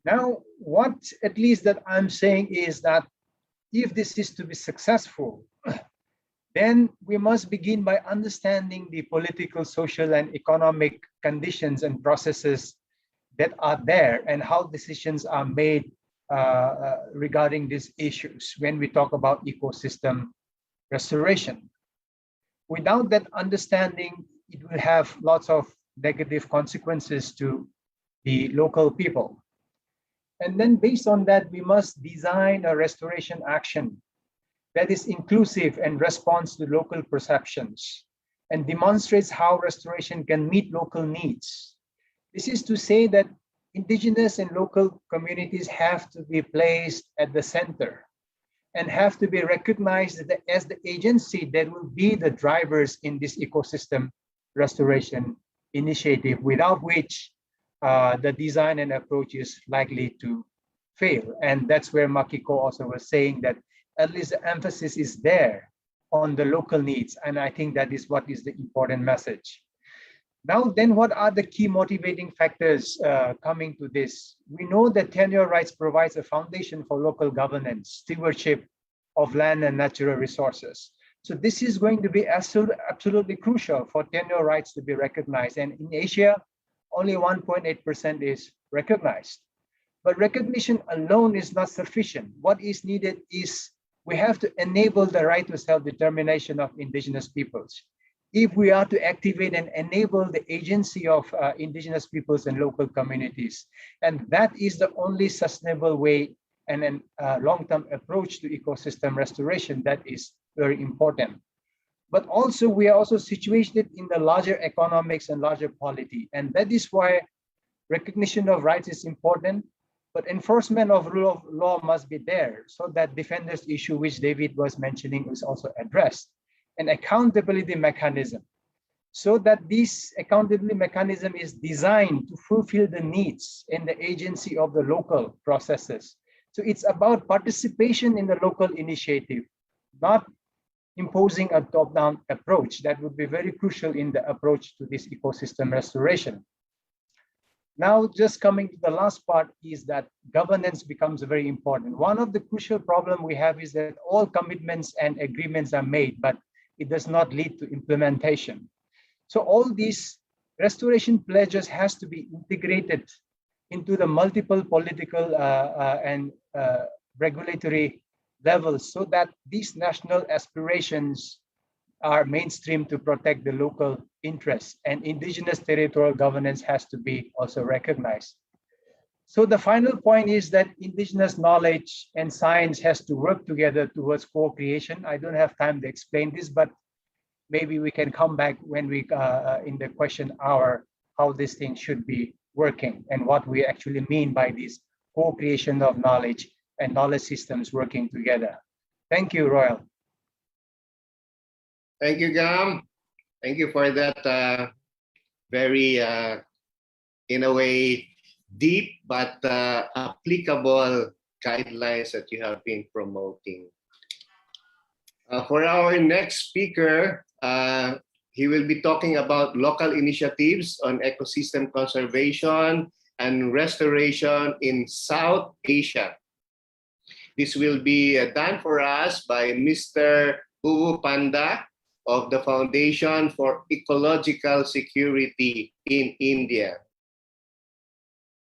Now, what at least that I'm saying is that if this is to be successful, then we must begin by understanding the political, social, and economic conditions and processes that are there and how decisions are made regarding these issues when we talk about ecosystem restoration. Without that understanding, it will have lots of negative consequences to the local people. And then based on that, we must design a restoration action that is inclusive and responds to local perceptions and demonstrates how restoration can meet local needs. This is to say that indigenous and local communities have to be placed at the center and have to be recognized as the agency that will be the drivers in this ecosystem restoration initiative, without which the design and approach is likely to fail. And that's where Makiko also was saying that at least the emphasis is there on the local needs. And I think that is what is the important message. Now, then what are the key motivating factors coming to this? We know that tenure rights provides a foundation for local governance, stewardship of land and natural resources. So this is going to be absolutely crucial for tenure rights to be recognized. And in Asia, only 1.8% is recognized. But recognition alone is not sufficient. What is needed is we have to enable the right to self-determination of indigenous peoples. If we are to activate and enable the agency of indigenous peoples and local communities. And that is the only sustainable way and a long-term approach to ecosystem restoration that is very important. But also we are also situated in the larger economics and larger polity. And that is why recognition of rights is important, but enforcement of rule of law must be there so that defenders issue, which David was mentioning, is also addressed. An accountability mechanism, so that this accountability mechanism is designed to fulfill the needs and the agency of the local processes. So it's about participation in the local initiative, not imposing a top-down approach. That would be very crucial in the approach to this ecosystem restoration. Now, just coming to the last part is that governance becomes very important. One of the crucial problems we have is that all commitments and agreements are made, but it does not lead to implementation. So all these restoration pledges has to be integrated into the multiple political and regulatory levels so that these national aspirations are mainstream to protect the local interests, and indigenous territorial governance has to be also recognized. So the final point is that indigenous knowledge and science has to work together towards co-creation. I don't have time to explain this, but maybe we can come back when we, in the question hour, how this thing should be working and what we actually mean by this co-creation of knowledge and knowledge systems working together. Thank you, Royal. Thank you, Gam. Thank you for that very, in a way, deep but applicable guidelines that you have been promoting. For our next speaker, he will be talking about local initiatives on ecosystem conservation and restoration in South Asia. This will be done for us by Mr. Bubu Panda of the Foundation for Ecological Security in India.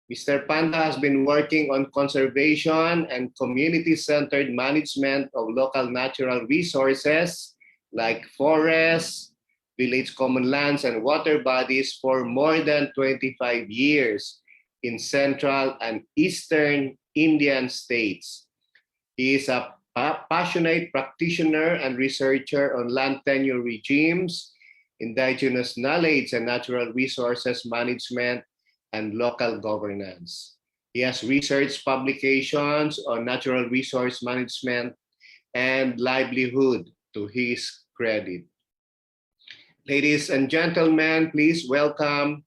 Mr. Panda has been working on conservation and community-centered management of local natural resources like forests, village common lands, and water bodies for more than 25 years in central and eastern Indian states. He is a passionate practitioner and researcher on land tenure regimes, indigenous knowledge and natural resources management, and local governance. He has research publications on natural resource management and livelihood to his credit. Ladies and gentlemen, please welcome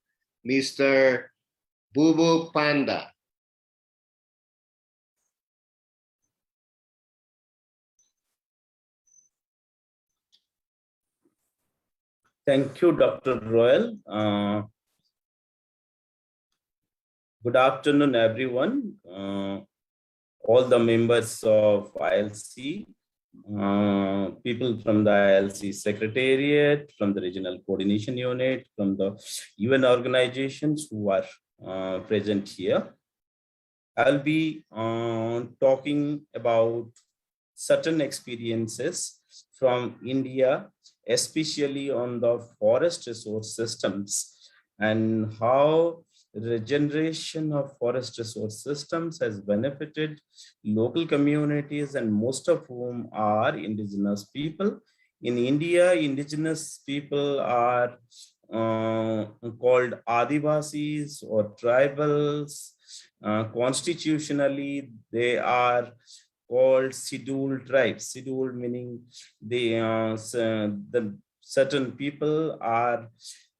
Mr. Bubu Panda. Thank you, Dr. Royal. Good afternoon, everyone. All the members of ILC, people from the ILC Secretariat, from the Regional Coordination Unit, from the UN organizations who are present here. I'll be talking about certain experiences from India, especially on the forest resource systems and how regeneration of forest resource systems has benefited local communities, and most of whom are indigenous people. In India, indigenous people are called Adivasis or tribals. Constitutionally, they are called scheduled tribes. Scheduled meaning the certain people are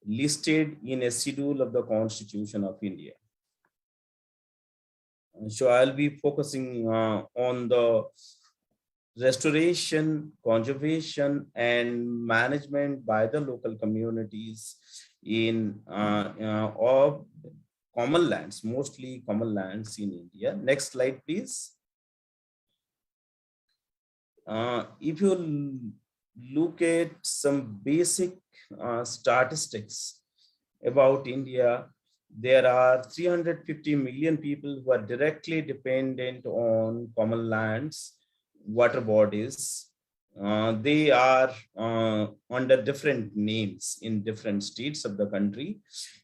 listed in a schedule of the Constitution of India. So I'll be focusing on the restoration, conservation, and management by the local communities in of common lands, mostly common lands in India. Next slide, please. If you look at some basic statistics about India, there are 350 million people who are directly dependent on common lands, water bodies. They are under different names in different states of the country,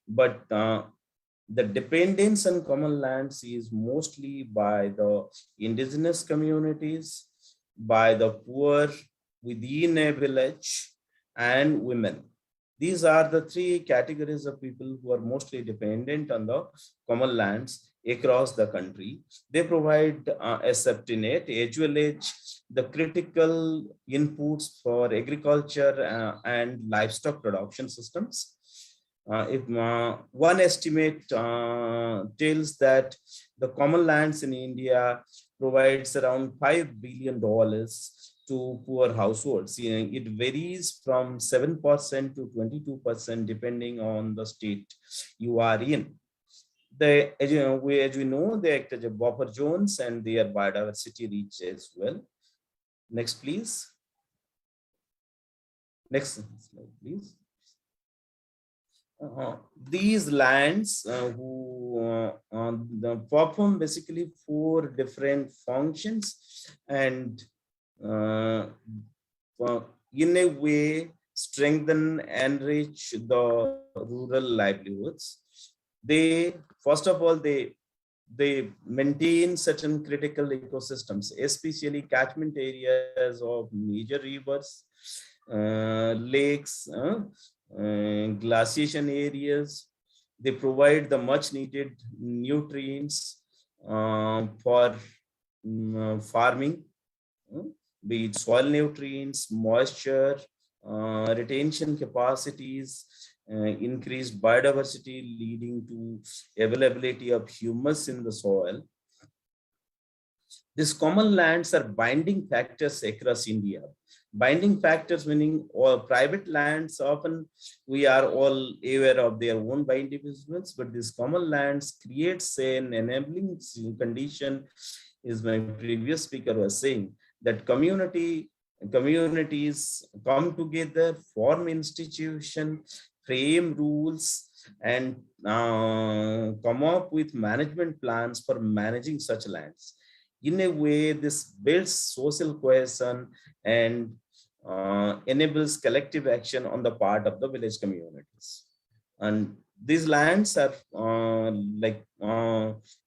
but the dependence on common lands is mostly by the indigenous communities, by the poor within a village, and women. These are the three categories of people who are mostly dependent on the common lands across the country. They provide a safety net as well as the critical inputs for agriculture and livestock production systems. If one estimate tells that the common lands in India provides around $5 billion to poor households. It varies from 7% to 22% depending on the state you are in. As we know, they act as a buffer zones and their biodiversity reach as well. Next, please. Next slide, please. These lands perform basically 4 different functions and in a way strengthen and enrich the rural livelihoods. They, first of all, they maintain certain critical ecosystems, especially catchment areas of major rivers, lakes, glaciation areas. They provide the much needed nutrients for farming, be it soil nutrients, moisture, retention capacities, increased biodiversity leading to availability of humus in the soil. These common lands are binding factors across India. Binding factors meaning all private lands, often we are all aware of their own binding principles, but these common lands creates an enabling condition, is my previous speaker was saying, that communities come together, form institution, frame rules, and come up with management plans for managing such lands. In a way, this builds social cohesion and enables collective action on the part of the village communities. And these lands are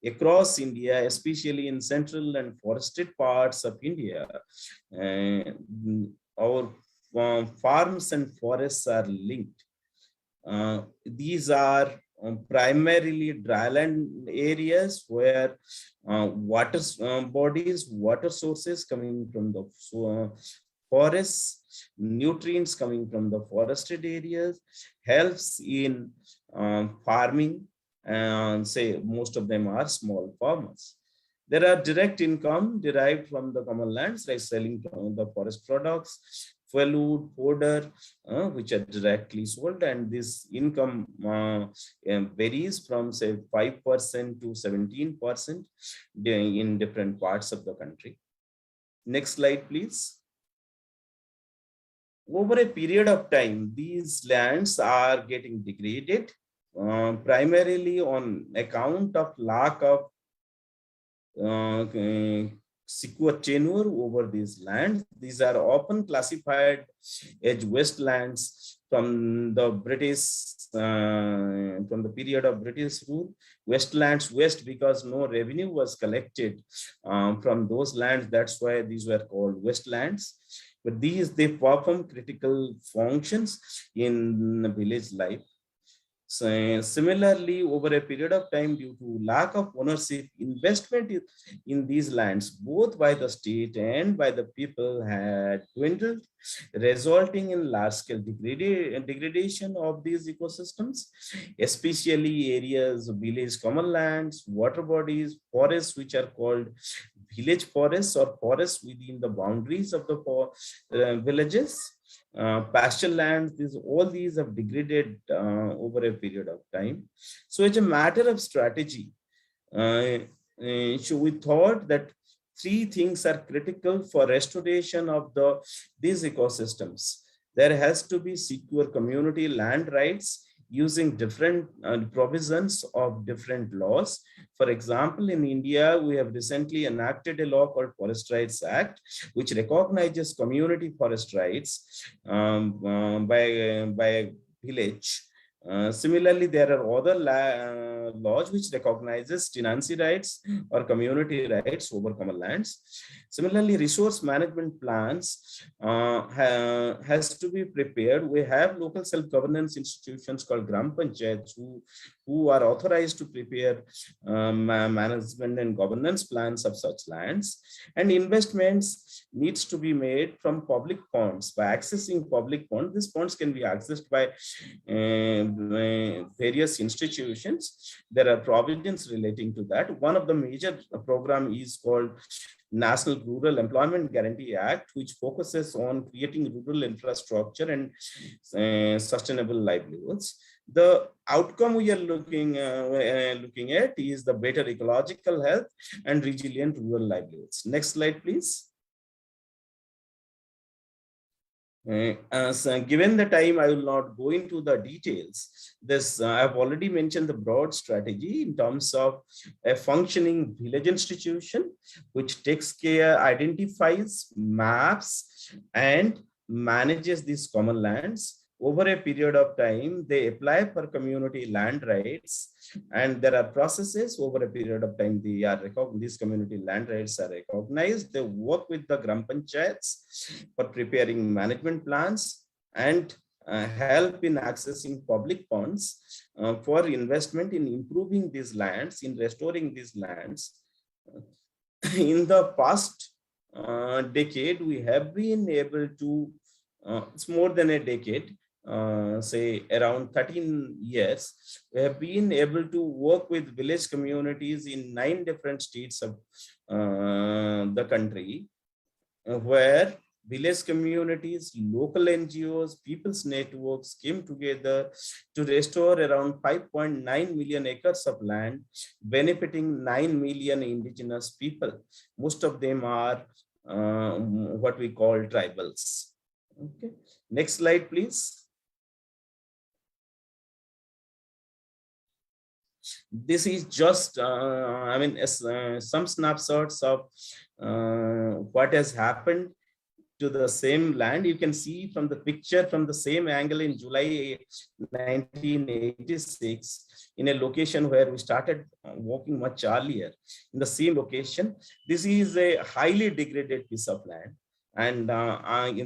across India, especially in central and forested parts of India. Our farms and forests are linked. These are primarily dryland areas where water bodies, water sources coming from the forests, nutrients coming from the forested areas helps in farming, and say most of them are small farmers. There are direct income derived from the common lands, like selling the forest products, fuel, fodder, which are directly sold, and this income varies from say 5% to 17% in different parts of the country. Next slide, please. Over a period of time, these lands are getting degraded, primarily on account of lack of secure tenure over these lands. These are often classified as wastelands from the British, from the period of British rule. Wastelands, waste because no revenue was collected from those lands. That's why these were called wastelands. But they perform critical functions in village life. So, similarly, over a period of time, due to lack of ownership, investment in these lands, both by the state and by the people, had dwindled, resulting in large-scale degradation of these ecosystems, especially areas of village common lands, water bodies, forests, which are called village forests or forests within the boundaries of the villages. Pasture lands, all these have degraded over a period of time. So it's a matter of strategy. So we thought that three things are critical for restoration of these ecosystems. There has to be secure community land rights using different provisions of different laws. For example, in India, we have recently enacted a law called Forest Rights Act, which recognizes community forest rights by village. Similarly, there are other laws which recognizes tenancy rights or community rights over common lands. Similarly, resource management plans has to be prepared. We have local self-governance institutions called Gram Panchayats who are authorized to prepare management and governance plans of such lands. And investments needs to be made from public funds. By accessing public funds, these funds can be accessed by various institutions. There are provisions relating to that. One of the major program is called National Rural Employment Guarantee Act, which focuses on creating rural infrastructure and sustainable livelihoods. The outcome we are looking at is the better ecological health and resilient rural livelihoods. Next slide, please. Given the time, I will not go into the details. I have already mentioned the broad strategy in terms of a functioning village institution, which takes care, identifies, maps, and manages these common lands. Over a period of time, they apply for community land rights, and there are processes over a period of time. These community land rights are recognized. They work with the Gram Panchayats for preparing management plans and help in accessing public funds for investment in improving these lands, in restoring these lands. In the past decade, we have been able to, it's more than a decade, say around 13 years, we have been able to work with village communities in 9 different states of the country, where village communities, local NGOs, people's networks came together to restore around 5.9 million acres of land, benefiting 9 million indigenous people. Most of them are what we call tribals. Okay. Next slide, please. This is just, some snapshots of what has happened to the same land. You can see from the picture from the same angle in July 1986, in a location where we started walking much earlier, in the same location. This is a highly degraded piece of land. And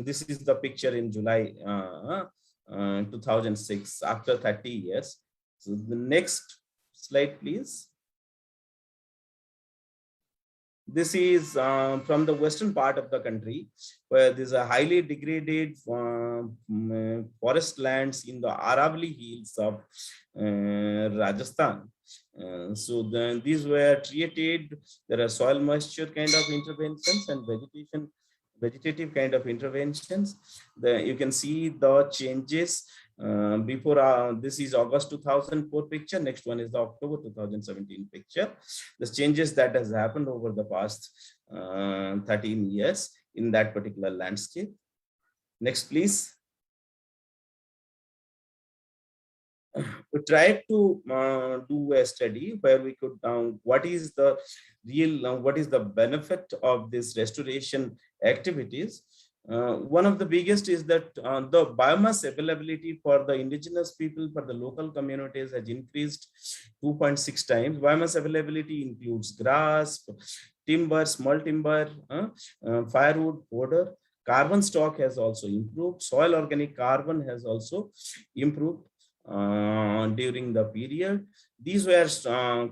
this is the picture in July 2006, after 30 years. So the next slide, please. This is from the western part of the country, where there's a highly degraded forest lands in the Aravalli hills of Rajasthan. These were treated. There are soil moisture kind of interventions and vegetative kind of interventions. You can see the changes before. This is August 2004 picture. Next one is the October 2017 picture. The changes that has happened over the past 13 years in that particular landscape. Next, please. We tried to do a study where we could what is the benefit of this restoration activities. One of the biggest is that the biomass availability for the indigenous people, for the local communities, has increased 2.6 times. Biomass availability includes grass, timber, small timber, firewood, fodder. Carbon stock has also improved. Soil organic carbon has also improved during the period. These were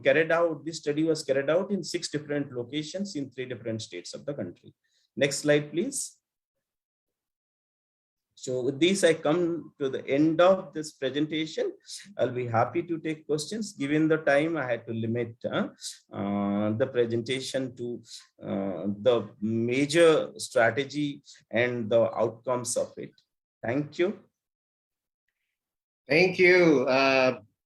carried out. This study was carried out in 6 different locations in 3 different states of the country. Next slide, please. So with this, I come to the end of this presentation. I'll be happy to take questions. Given the time, I had to limit the presentation to the major strategy and the outcomes of it. Thank you. Thank you,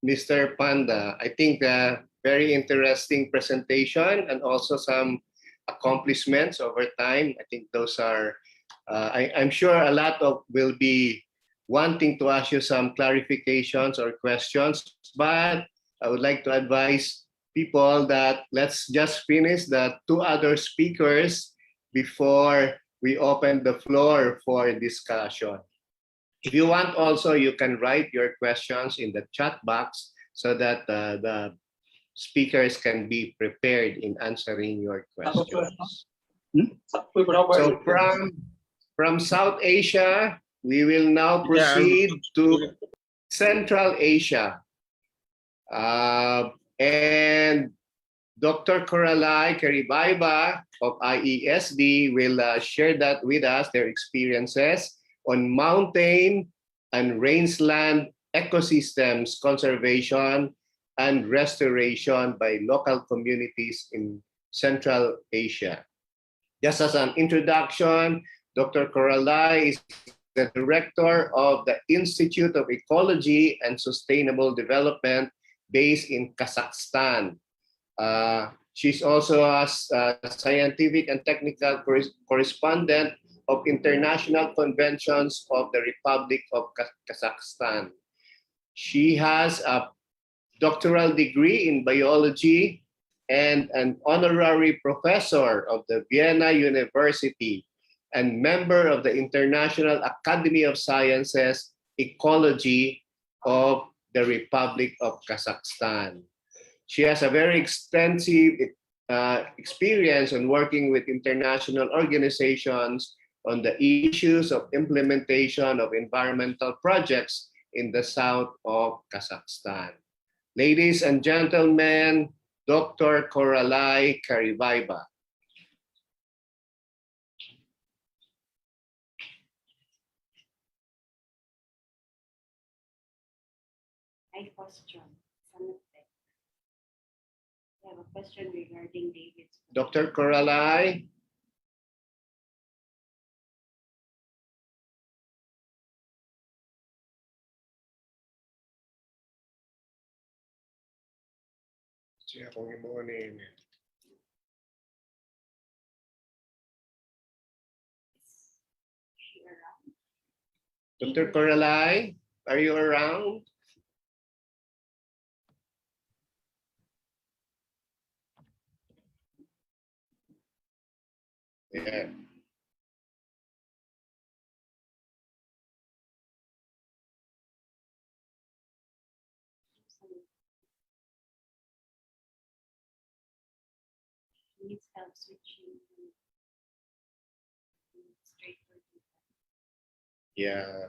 Mr. Panda. I think a very interesting presentation and also some accomplishments over time. I think those are, I'm sure a lot of will be wanting to ask you some clarifications or questions, but I would like to advise people that let's just finish the 2 other speakers before we open the floor for discussion. If you want also, you can write your questions in the chat box so that the speakers can be prepared in answering your questions. So from South Asia, we will now proceed to Central Asia. And Dr. Coralay Karibaiba of IESD will share that with us, their experiences on mountain and rangeland ecosystems conservation and restoration by local communities in Central Asia. Just as an introduction, Dr. Coralay is the director of the Institute of Ecology and Sustainable Development based in Kazakhstan. She's also a scientific and technical correspondent of international conventions of the Republic of Kazakhstan. She has a doctoral degree in biology and an honorary professor of the Vienna University and member of the International Academy of Sciences Ecology of the Republic of Kazakhstan. She has a very extensive experience in working with international organizations on the issues of implementation of environmental projects in the south of Kazakhstan. Ladies and gentlemen, Dr. Coralay Karibaiba. I question some of them. I have a question regarding David's. Dr. Coralay? Siya kung imunin. Dr. Coralay, are you around? Yeah. Needs help switching straight for Yeah.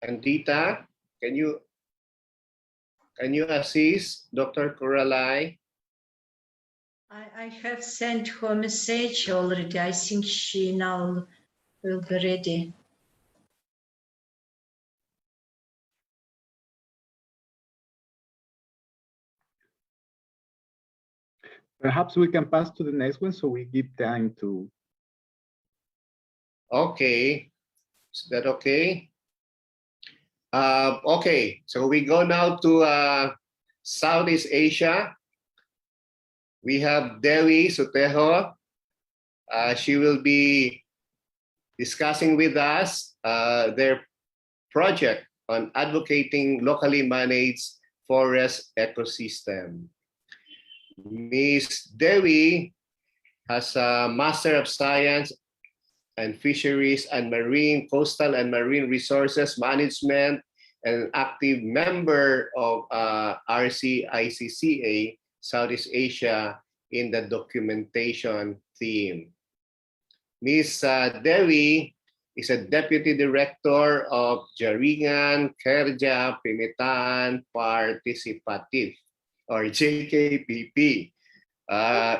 Andita, can you assist Dr. Coralay? I have sent her message already. I think she now will be ready. Perhaps we can pass to the next one so we give time to. Okay, is that okay? Okay, so we go now to Southeast Asia. We have Dewi Sutejo. She will be discussing with us their project on advocating locally managed forest ecosystem. Ms. Dewi has a Master of Science and Fisheries and Marine, Coastal and Marine Resources Management, and an active member of RCICCA, Southeast Asia, in the documentation theme. Ms. Dewi is a Deputy Director of Jaringan Kerja Pemetaan Partisipatif, or JKPP.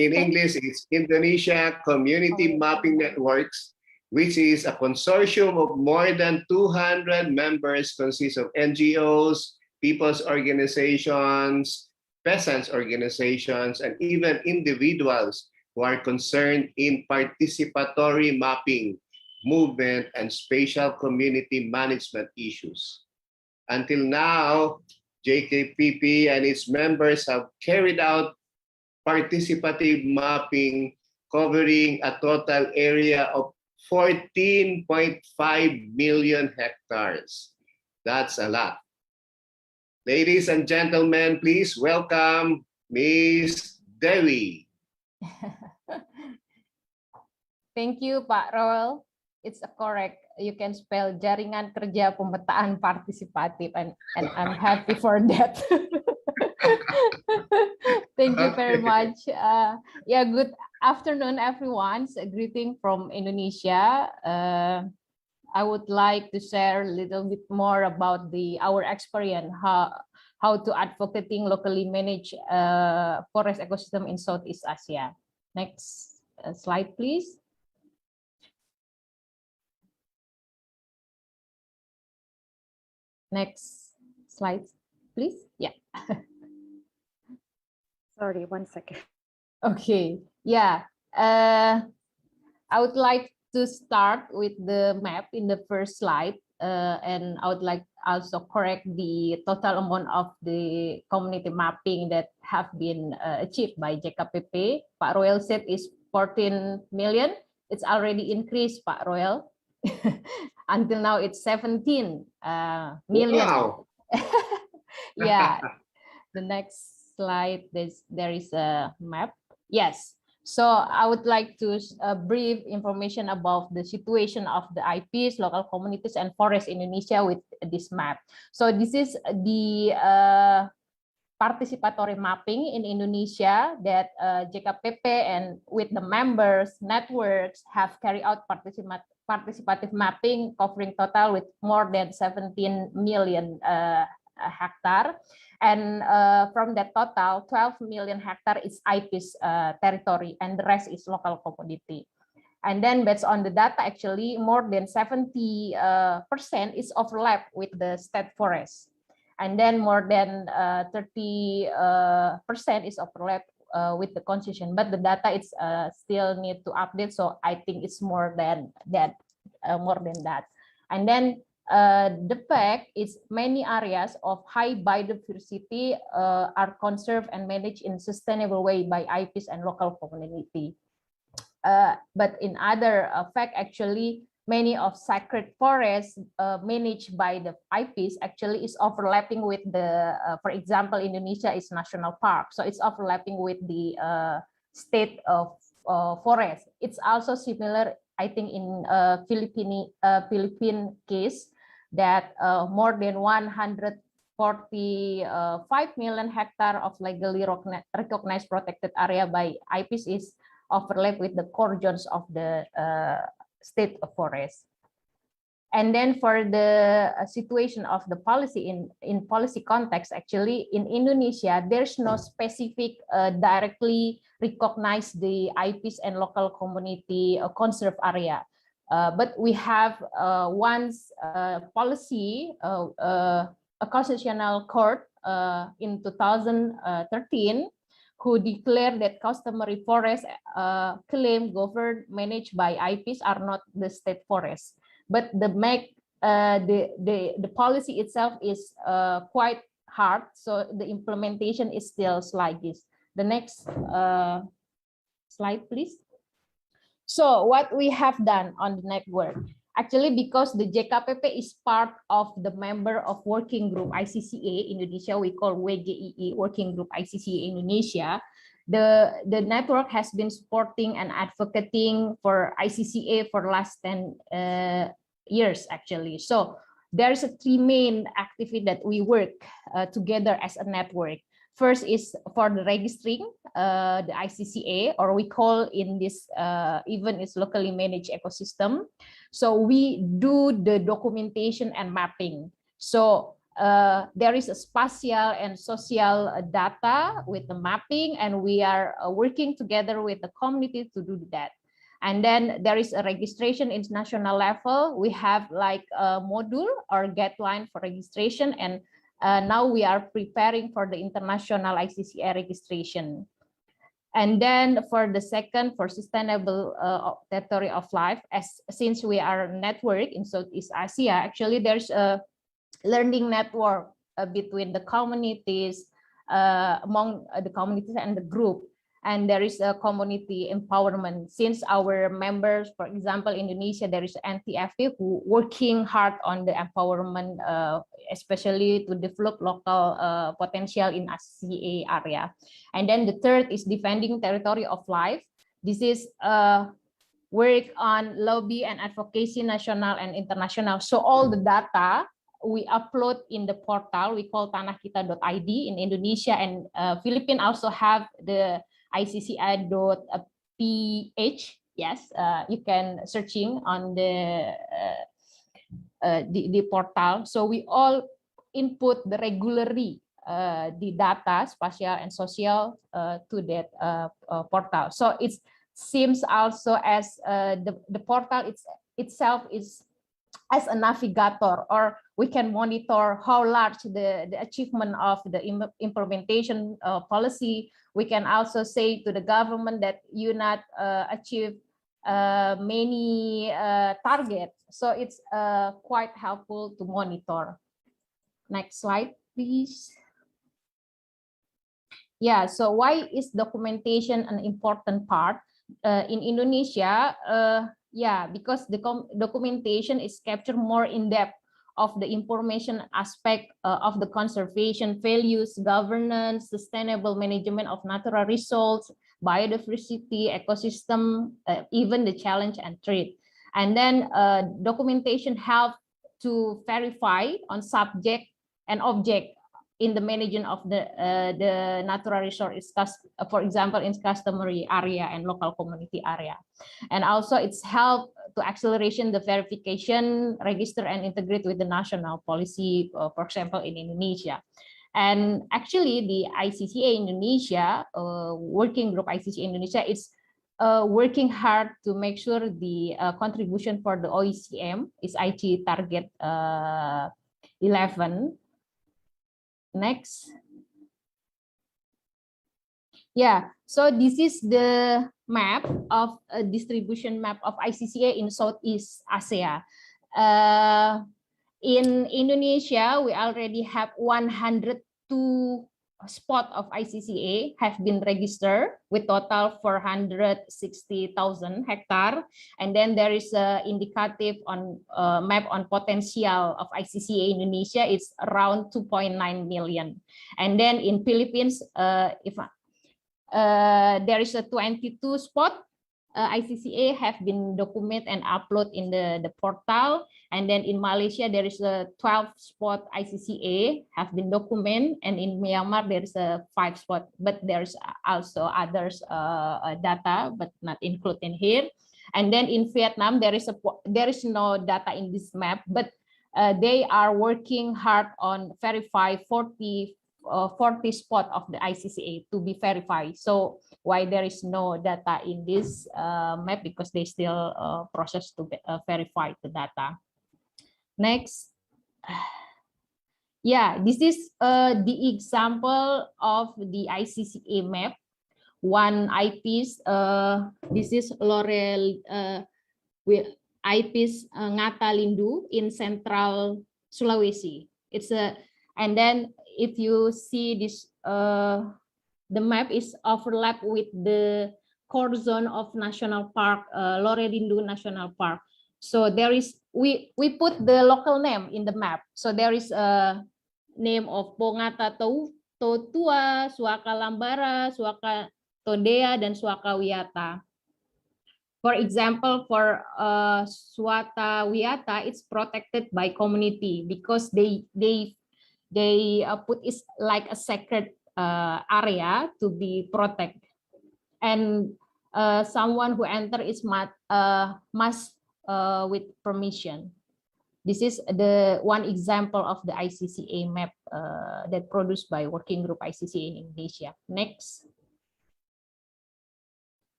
In English, it's Indonesia Community Mapping Networks, which is a consortium of more than 200 members, consists of NGOs, people's organizations, peasants organizations, and even individuals who are concerned in participatory mapping, movement, and spatial community management issues. Until now, JKPP and its members have carried out participative mapping covering a total area of 14.5 million hectares. That's a lot. Ladies and gentlemen, please welcome Ms. Dewi. Thank you, Pak Roel. It's correct. You can spell Jaringan Kerja Pemetaan Partisipatif, and I'm happy for that. Thank you very much. Yeah, good afternoon, everyone. A greeting from Indonesia. I would like to share a little bit more about our experience, how to advocating locally managed forest ecosystem in Southeast Asia. Next slide, please. Next slide, please. Yeah. Sorry, 1 second. Okay. Yeah. I would like to start with the map in the first slide, and I would like also correct the total amount of the community mapping that have been achieved by JKPP. Pak Roel said is 14 million. It's already increased, Pak Roel. Until now, it's 17 million. Wow. Yeah. The next slide, there is a map. Yes. So I would like to brief information about the situation of the IPs, local communities, and forests in Indonesia with this map. So this is the participatory mapping in Indonesia that JKPP and with the members networks have carried out participative mapping covering total with more than 17 million hectare, and from that total 12 million hectare is IP's territory and the rest is local community. And then based on the data, actually more than 70% is overlap with the state forest. And then more than 30% is overlap with the constitution, but the data is still need to update. So I think it's more than that, And then the fact is many areas of high biodiversity are conserved and managed in sustainable way by IPs and local community. But in other fact, actually, many of sacred forests managed by the IPs actually is overlapping with the, for example, Indonesia is national park, so it's overlapping with the state of forest. It's also similar, I think, in Philippine case that more than 145 million hectare of legally recognized protected area by IPs is overlap with the core zones of the state of forest. And then for the situation of the policy in policy context, actually in Indonesia, there's no specific directly recognize the IPs and local community conserve area. But we have once policy, a constitutional court in 2013 who declared that customary forest claim governed managed by IPs are not the state forest, but the policy itself is quite hard, so the implementation is still sluggish. The next slide, please. So what we have done on the network, actually, because the JKPP is part of the member of working group ICCA Indonesia, we call WGII, working group ICCA Indonesia. The network has been supporting and advocating for ICCA for last 10 years, actually. So there's three main activities that we work together as a network. First is for the registering the ICCA, or we call in this even is locally managed ecosystem. So we do the documentation and mapping. So there is a spatial and social data with the mapping, and we are working together with the community to do that. And then there is a registration international level. We have like a module or guideline for registration, and now we are preparing for the international ICCA registration. And then for the second, for sustainable territory of life, since we are a network in Southeast Asia, actually there's a learning network between the communities, among the communities and the group. And there is a community empowerment. Since our members, for example, Indonesia, there is NTFP who working hard on the empowerment, especially to develop local potential in ICCA area. And then the third is defending territory of life. This is work on lobby and advocacy, national and international. So all the data we upload in the portal we call tanahkita.id in Indonesia, and Philippines also have the ICCI.ph. Yes, you can searching on the portal. So we all input the regularly the data, spatial and social, to that portal. So it seems also as the portal itself is as a navigator, or we can monitor how large the achievement of the implementation policy. We can also say to the government that you not achieve many targets. So it's quite helpful to monitor. Next slide, please. Yeah, so why is documentation an important part in Indonesia? Yeah, because the documentation is captured more in depth of the information aspect of the conservation values, governance, sustainable management of natural resources, biodiversity, ecosystem, even the challenge and threat. And then documentation help to verify on subject and object in the management of the natural resource, for example, in customary area and local community area. And also it's help to acceleration the verification, register and integrate with the national policy, for example, in Indonesia. And actually the ICCA Indonesia, working group ICCA Indonesia, is working hard to make sure the contribution for the OECM is IG target 11. Next. Yeah, so this is the map of a distribution map of ICCA in Southeast Asia. In Indonesia, we already have 102 spot of ICCA have been registered with total 460,000 hectare. And then there is a indicative on map on potential of ICCA Indonesia. It's around 2.9 million. And then in Philippines, there is a 22 spot ICCA have been documented and upload in the portal. And then in Malaysia, there is a 12 spot ICCA have been documented. And in Myanmar, there is a 5 spot, but there's also others data, but not included in here. And then in Vietnam, there is no data in this map, but they are working hard on verify 40 spot of the ICCA to be verified. So why there is no data in this map? Because they still process to verify the data. Next. Yeah, this is the example of the ICCA map. One eyepiece. This is Laurel with eyepiece Ngata Lindu in Central Sulawesi. It's a, and then if you see this, the map is overlap with the core zone of National Park, Lorelindu National Park. So there is, we put the local name in the map. So there is a name of Bongata Totua, Suaka Lambara, Suaka Todea, dan Suaka Wiata. For example, for Suaka Wiata, it's protected by community because they put it like a sacred area to be protected, and someone who enter is must with permission. This is the one example of the ICCA map that produced by Working Group ICCA in Indonesia. Next.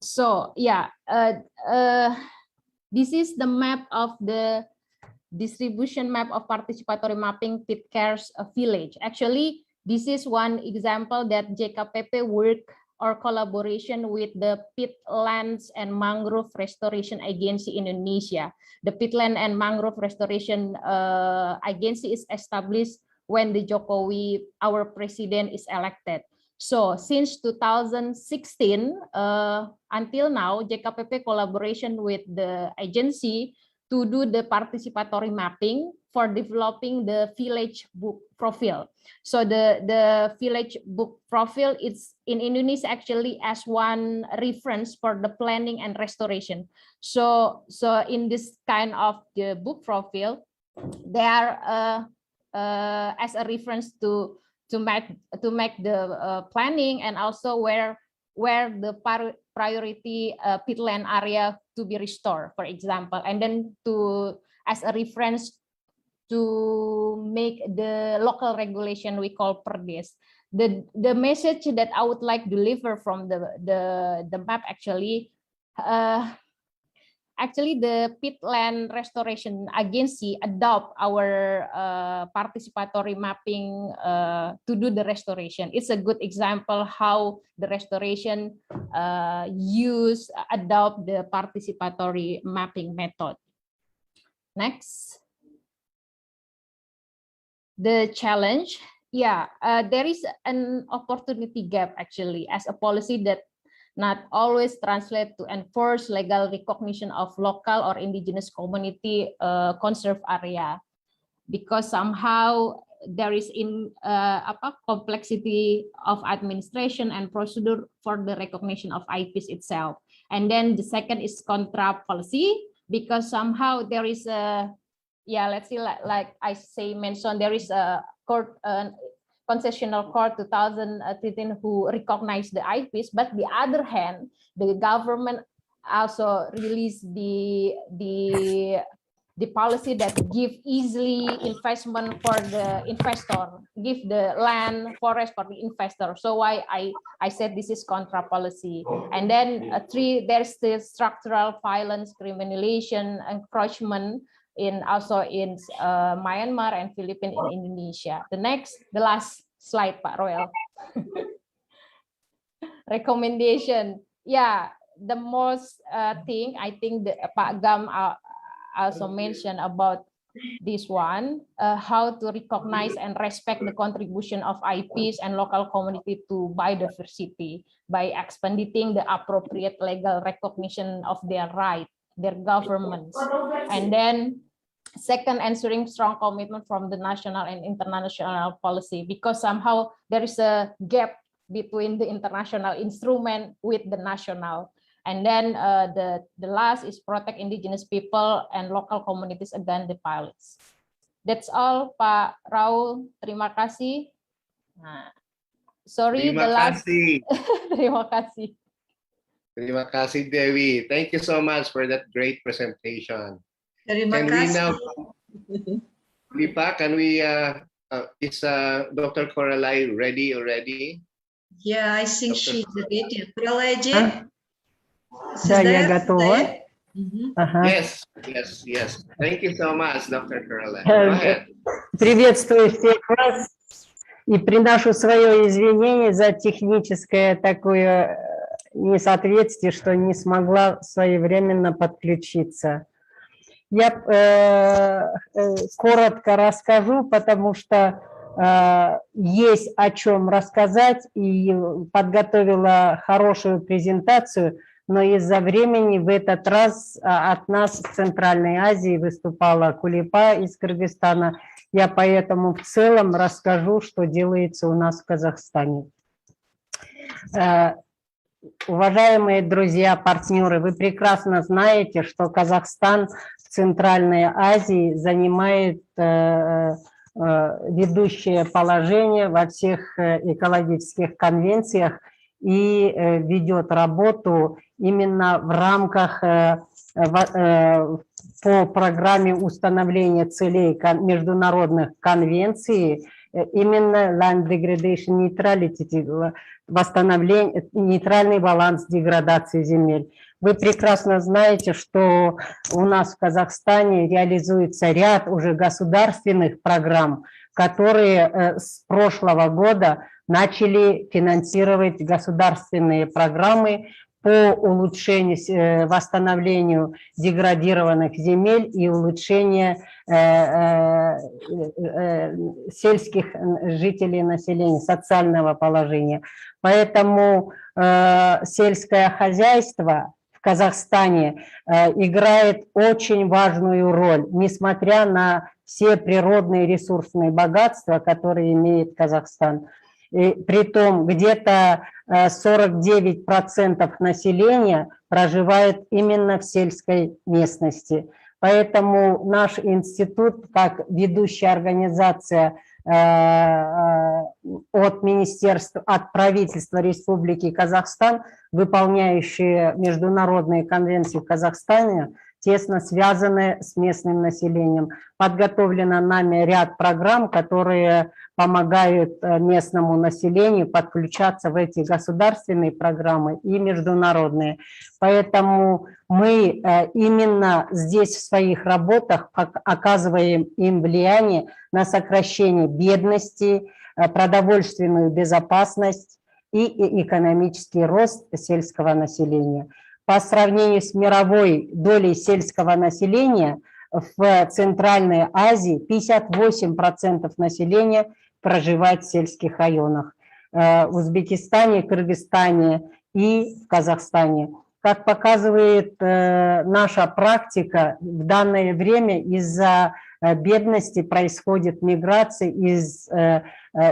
So yeah, this is the map of the distribution map of participatory mapping pit cares village. Actually, this is one example that JKPP work or collaboration with the Peatlands and Mangrove Restoration Agency Indonesia. The Peatland and Mangrove Restoration Agency is established when the Jokowi, our president, is elected. So since 2016 until now, JKPP collaboration with the agency to do the participatory mapping for developing the village book profile. So the village book profile is in Indonesia actually as one reference for the planning and restoration. So in this kind of the book profile, they are as a reference to make the planning, and also where the priority peatland area to be restored, for example, and then to as a reference to make the local regulation we call Perdes. The message that I would like to deliver from the map actually. Actually, the Peatland Restoration Agency adopt our participatory mapping to do the restoration. It's a good example how the restoration adopt the participatory mapping method. Next. The challenge, yeah, there is an opportunity gap actually as a policy that not always translate to enforce legal recognition of local or indigenous community conserved area, because somehow there is complexity of administration and procedure for the recognition of IPs itself. And then the second is contra policy, because somehow there is a, yeah, let's see, like I say mentioned, there is a court concessional court 2013 who recognized the IPs, but the other hand, the government also released the the policy that give easily investment for the investor, give the land, forest for the investor. So why I said this is contra policy. And then 3, there's the structural violence, criminalization, encroachment also in Myanmar and Philippines in Indonesia. The last slide, Pak Royal. Recommendation. Yeah, the most thing I think Pak Gam also mentioned about this one, how to recognize and respect the contribution of IPs and local community to biodiversity by expediting the appropriate legal recognition of their right, their governments. And then second, ensuring strong commitment from the national and international policy, because somehow there is a gap between the international instrument with the national. And then the last is protect indigenous people and local communities against the violence. That's all, Pak Raul. Terima kasih. Nah, sorry, Terima the last. kasih. Terima kasih. Terima kasih, Dewi. Thank you so much for that great presentation. Terima Can we kasih. now, Lipa, can we, is Dr. Coralai ready already? Yeah, I think she's ready. Coralai, Да, я готова. Ага. Yes, yes, yes. Thank you so much, Dr. Coralai. Go ahead. Приветствую всех вас и приношу свое извинение за техническое такое несоответствие, что не смогла своевременно подключиться. Я коротко расскажу, потому что есть о чем рассказать, и подготовила хорошую презентацию, но из-за времени в этот раз от нас в Центральной Азии выступала Кулипа из Кыргызстана. Я поэтому в целом расскажу, что делается у нас в Казахстане. Уважаемые друзья, партнеры, вы прекрасно знаете, что Казахстан в Центральной Азии занимает ведущее положение во всех экологических конвенциях и ведет работу именно в рамках по программе установления целей международных конвенций, именно Land Degradation Neutrality, восстановление, нейтральный баланс деградации земель. Вы прекрасно знаете, что у нас в Казахстане реализуется ряд уже государственных программ, которые с прошлого года начали финансировать государственные программы по улучшению, восстановлению деградированных земель и улучшению сельских жителей населения, социального положения. Поэтому сельское хозяйство в Казахстане играет очень важную роль, несмотря на все природные ресурсные богатства, которые имеет Казахстан. И притом где-то 49% населения проживает именно в сельской местности. Поэтому наш институт, как ведущая организация от министерства, от правительства Республики Казахстан, выполняющие международные конвенции в Казахстане, тесно связаны с местным населением. Подготовлено нами ряд программ, которые помогают местному населению подключаться в эти государственные программы и международные. Поэтому мы именно здесь в своих работах оказываем им влияние на сокращение бедности, продовольственную безопасность и экономический рост сельского населения. По сравнению с мировой долей сельского населения в Центральной Азии 58% населения проживает в сельских районах. В Узбекистане, Кыргызстане и в Казахстане. Как показывает наша практика, в данное время из-за бедности происходит миграция из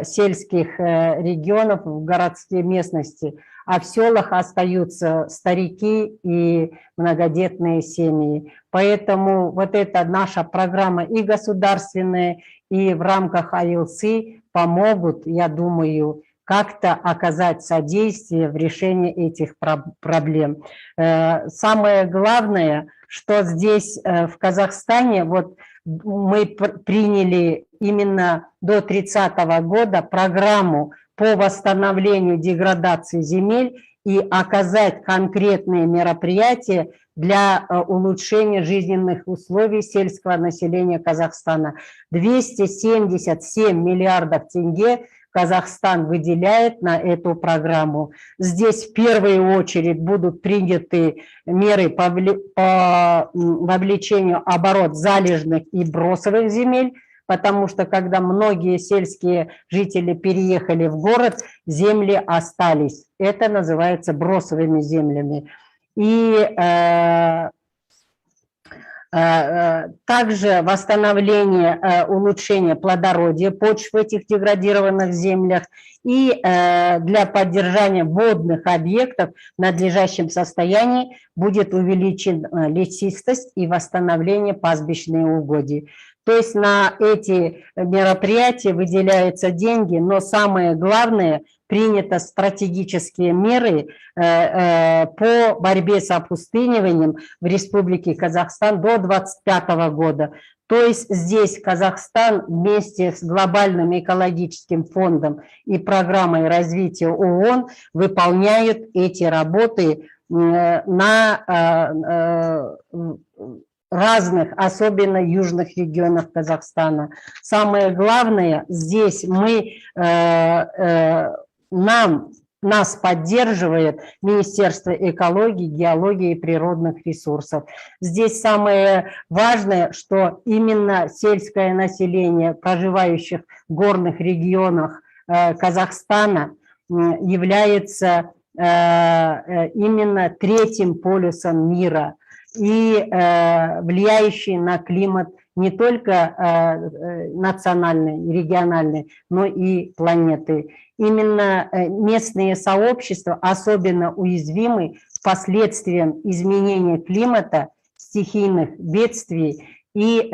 сельских регионов в городские местности, а в селах остаются старики и многодетные семьи. Поэтому вот эта наша программа и государственная, и в рамках ILC помогут, я думаю, как-то оказать содействие в решении этих проблем. Самое главное, что здесь в Казахстане, вот мы приняли именно до 30-го года программу по восстановлению деградации земель и оказать конкретные мероприятия для улучшения жизненных условий сельского населения Казахстана. 277 миллиардов тенге Казахстан выделяет на эту программу. Здесь в первую очередь будут приняты меры по вовлечению в оборот залежных и бросовых земель, потому что когда многие сельские жители переехали в город, земли остались. Это называется бросовыми землями. И также восстановление, улучшение плодородия почв в этих деградированных землях и для поддержания водных объектов в надлежащем состоянии будет увеличена лесистость и восстановление пастбищных угодий. То есть на эти мероприятия выделяются деньги, но самое главное, приняты стратегические меры по борьбе с опустыниванием в Республике Казахстан до 2025 года. То есть здесь Казахстан вместе с глобальным экологическим фондом и программой развития ООН выполняют эти работы на разных, особенно южных регионах Казахстана. Самое главное, здесь нас поддерживает Министерство экологии, геологии и природных ресурсов. Здесь самое важное, что именно сельское население, проживающих в горных регионах Казахстана, является именно третьим полюсом мира и влияющий на климат не только национальный, региональный, но и планеты. Именно местные сообщества особенно уязвимы к последствиям изменения климата, стихийных бедствий и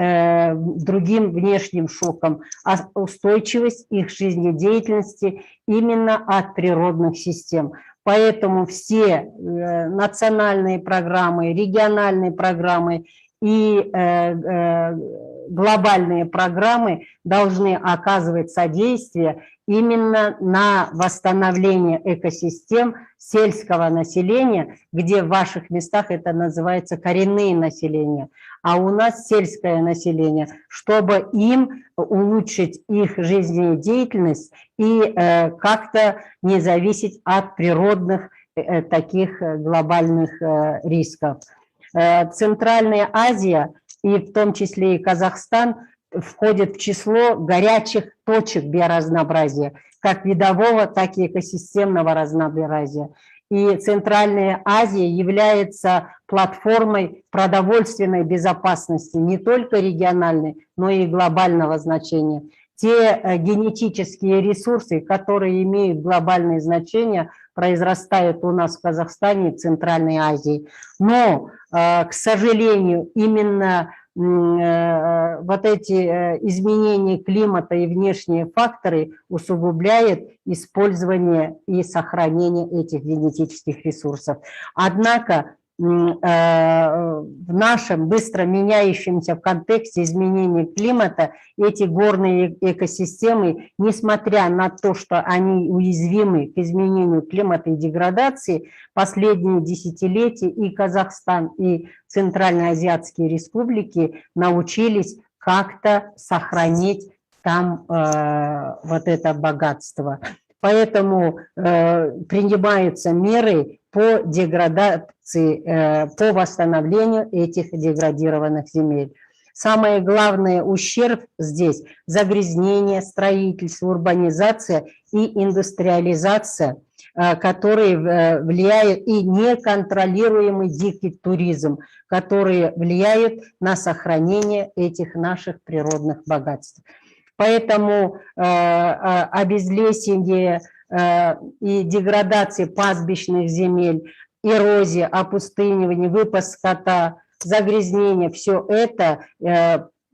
другим внешним шокам, а устойчивость их жизнедеятельности именно от природных систем. Поэтому все национальные программы, региональные программы и глобальные программы должны оказывать содействие именно на восстановление экосистем сельского населения, где в ваших местах это называется коренные населения, а у нас сельское население, чтобы им улучшить их жизнедеятельность и как-то не зависеть от природных таких глобальных рисков. Центральная Азия, и в том числе и Казахстан, входит в число горячих точек биоразнообразия, как видового, так и экосистемного разнообразия. И Центральная Азия является платформой продовольственной безопасности не только региональной, но и глобального значения. Те генетические ресурсы, которые имеют глобальное значение, произрастают у нас в Казахстане и Центральной Азии. Но, к сожалению, именно вот эти изменения климата и внешние факторы усугубляют использование и сохранение этих генетических ресурсов. Однако в нашем быстро меняющемся в контексте изменения климата эти горные экосистемы, несмотря на то, что они уязвимы к изменению климата и деградации, последние десятилетия и Казахстан, и Центральноазиатские республики научились как-то сохранить там вот это богатство. Поэтому принимаются меры по деградации, по восстановлению этих деградированных земель. Самое главное ущерб здесь – загрязнение, строительство, урбанизация и индустриализация, которые влияют, и неконтролируемый дикий туризм, которые влияют на сохранение этих наших природных богатств. Поэтому обезлесение и деградация пастбищных земель, эрозия, опустынивание, выпас скота, загрязнение, все это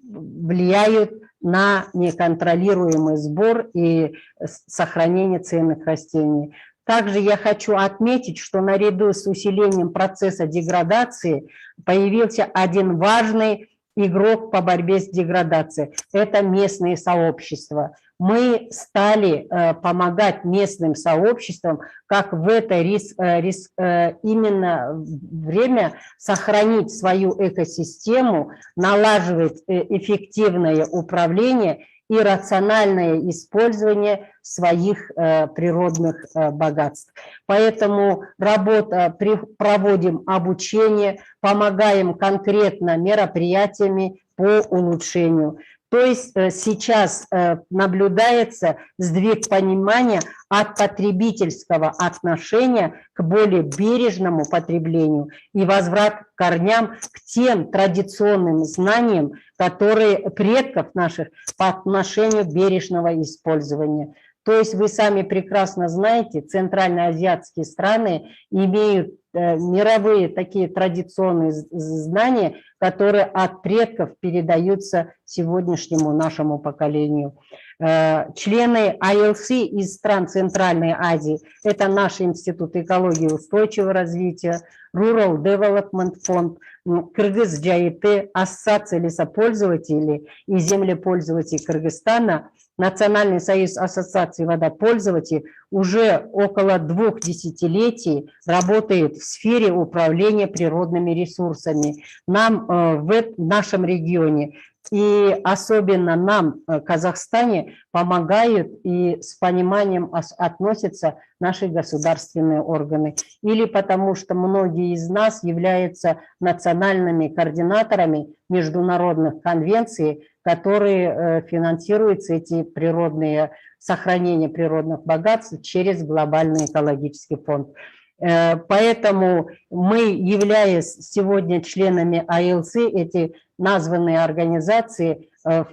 влияют на неконтролируемый сбор и сохранение ценных растений. Также я хочу отметить, что наряду с усилением процесса деградации появился один важный игрок по борьбе с деградацией. Это местные сообщества. Мы стали помогать местным сообществам, как в это именно время сохранить свою экосистему, налаживать эффективное управление и рациональное использование своих природных богатств. Поэтому проводим обучение, помогаем конкретно мероприятиями по улучшению. То есть сейчас наблюдается сдвиг понимания от потребительского отношения к более бережному потреблению и возврат к корням, к тем традиционным знаниям, которые предков наших по отношению бережного использования. То есть вы сами прекрасно знаете, центральноазиатские страны имеют мировые такие традиционные знания, которые от предков передаются сегодняшнему нашему поколению. Члены ILC из стран Центральной Азии – это наш Институт экологии и устойчивого развития, Rural Development Fund, Кыргыз ЖАИТ, Ассоциация лесопользователей и землепользователей Кыргызстана, Национальный союз ассоциаций водопользователей уже около 2 десятилетий работает в сфере управления природными ресурсами нам в нашем регионе. И особенно нам, в Казахстане, помогают и с пониманием относятся наши государственные органы. Или потому что многие из нас являются национальными координаторами международных конвенций, которые финансируются, эти природные сохранения природных богатств, через глобальный экологический фонд. Поэтому мы, являясь сегодня членами ILC, эти названные организации, в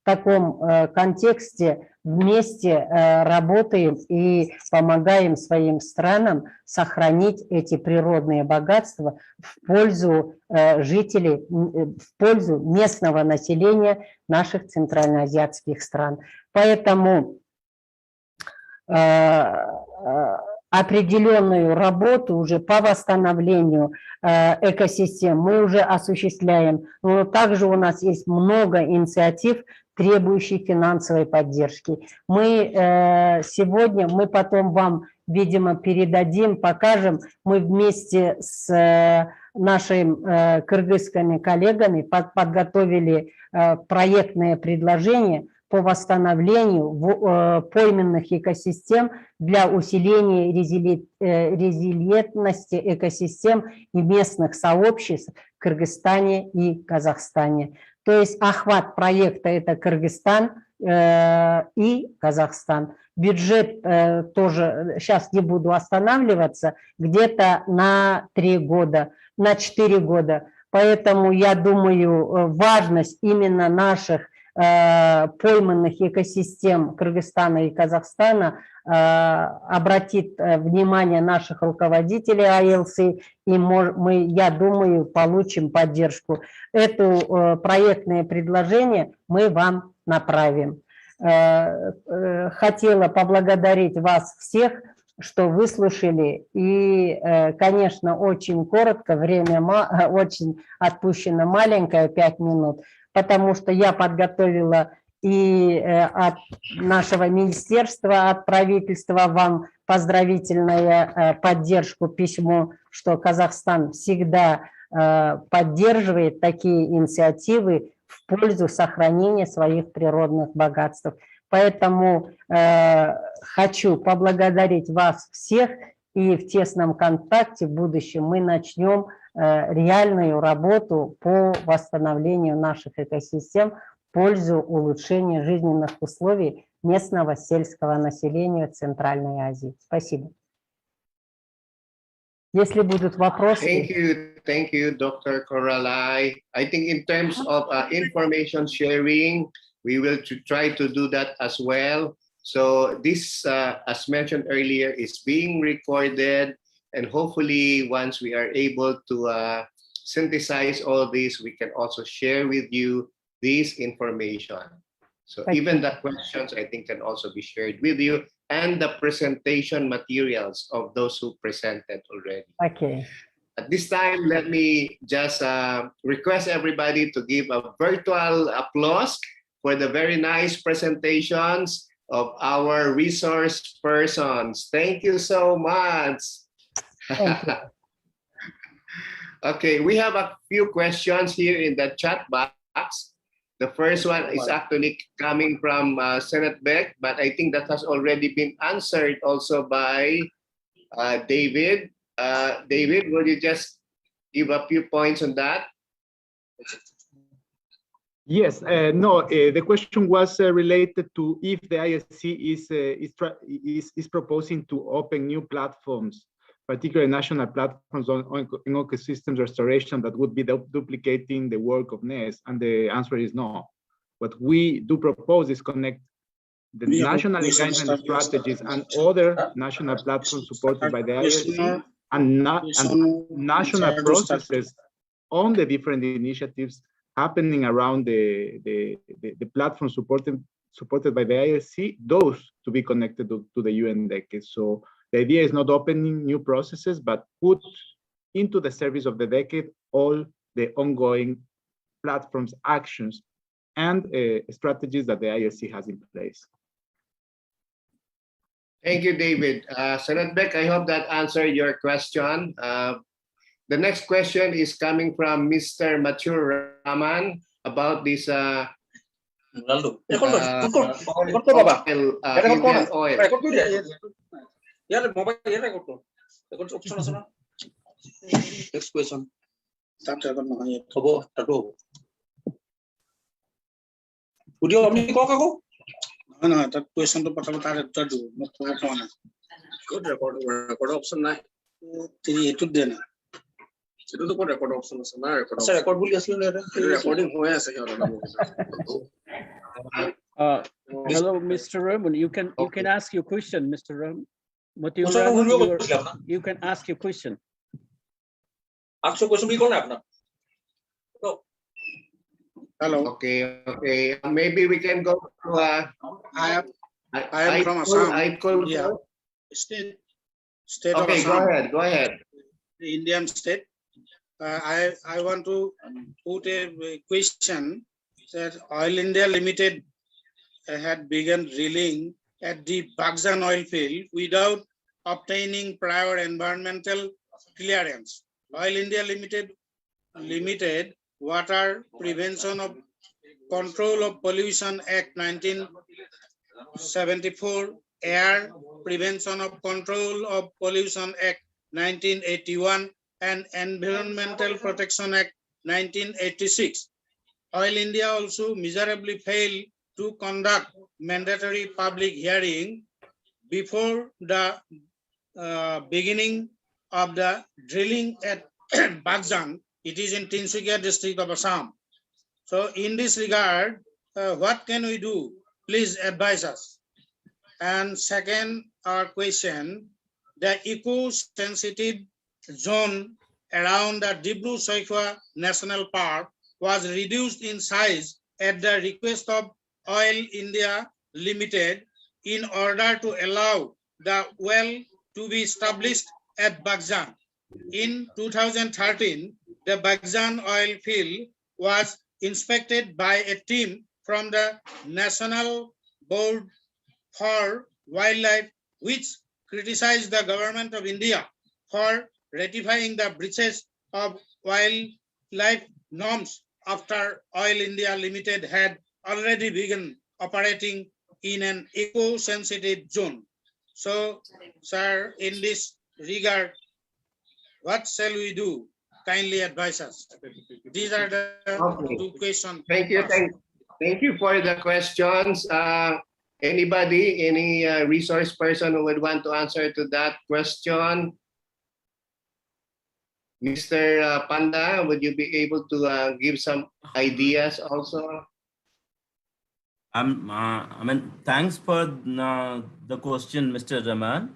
таком контексте вместе работаем и помогаем своим странам сохранить эти природные богатства в пользу жителей, в пользу местного населения наших центральноазиатских стран. Поэтому определенную работу уже по восстановлению экосистем мы уже осуществляем. Но также у нас есть много инициатив, требующих финансовой поддержки. Мы сегодня, мы потом вам, видимо, передадим, покажем, мы вместе с нашими кыргызскими коллегами подготовили проектное предложение по восстановлению пойменных экосистем для усиления резилиентности экосистем и местных сообществ в Кыргызстане и Казахстане. То есть охват проекта – это Кыргызстан и Казахстан. Бюджет тоже, сейчас не буду останавливаться, где-то на 3 года, на 4 года. Поэтому я думаю, важность именно наших пойманных экосистем Кыргызстана и Казахстана обратит внимание наших руководителей ILC, и мы, я думаю, получим поддержку. Это проектное предложение мы вам направим. Хотела поблагодарить вас всех, что выслушали, и, конечно, очень коротко, время очень отпущено маленькое, 5 минут, потому что я подготовила и от нашего министерства, от правительства вам поздравительную поддержку, письмо, что Казахстан всегда поддерживает такие инициативы в пользу сохранения своих природных богатств. Поэтому хочу поблагодарить вас всех, и в тесном контакте в будущем мы начнем реальную работу по восстановлению наших экосистем в пользу улучшения жизненных условий местного сельского населения Центральной Азии. Спасибо. Если будут вопросы... Thank you, Dr. Corralai. I think in terms of information sharing, we will try to do that as well. So this, as mentioned earlier, is being recorded, and hopefully once we are able to synthesize all this, we can also share with you this information. So Thank even the questions, I think, can also be shared with you, and the presentation materials of those who presented already. Okay. At this time, let me just request everybody to give a virtual applause for the very nice presentations of our resource persons. Thank you so much. Thank you. Okay, we have a few questions here in the chat box. The first one is actually coming from Senate Beck, but I think that has already been answered also by David. David, would you just give a few points on that? Yes, no, the question was related to if the ILC is proposing to open new platforms, particularly national platforms on ecosystems restoration that would be duplicating the work of NES, and the answer is no. What we do propose is connect the national engagement strategies and other national platforms supported by the ILC and national processes on the different initiatives happening around the platform supported by the ILC, those to be connected to the UN Decade. So the idea is not opening new processes, but put into the service of the decade all the ongoing platforms, actions, and strategies that the ILC has in place. Thank you, David. Senate Beck, I hope that answered your question. The next question is coming from Mr. Mature Raman about this Indian oil. Next question. Would you only go? No, that question to do. Good record option. Record option. Recording. Hello, Mr. Raman. You can ask your question, Mr. Raman. You can ask your question. Ask your question. Hello. Okay. Maybe we can go to. I am from Assam. Yeah. State of Assam. Go ahead. The Indian state. I want to put a question that Oil India Limited had begun drilling at the Bagzan oil field without obtaining prior environmental clearance. Oil India Limited Water Prevention of Control of Pollution Act 1974, Air Prevention of Control of Pollution Act 1981, and Environmental Protection Act 1986. Oil India also miserably failed to conduct mandatory public hearing before the beginning of the drilling at Bagzan. It is in Tinsukia district of Assam. So in this regard, what can we do? Please advise us. And second, our question, the eco-sensitive zone around the Dibru-Soikhwa National Park was reduced in size at the request of Oil India Limited in order to allow the well to be established at Bagzan. In 2013, the Bagzan oil field was inspected by a team from the National Board for Wildlife, which criticized the government of India for ratifying the breaches of wildlife norms after Oil India Limited had already begun operating in an eco-sensitive zone. So, sir, in this regard, what shall we do? Kindly advise us. These are the two questions. Thank you for the questions. Anybody, any resource person who would want to answer to that question? Mr. Panda, would you be able to give some ideas also? Thanks for the question, Mr. Raman.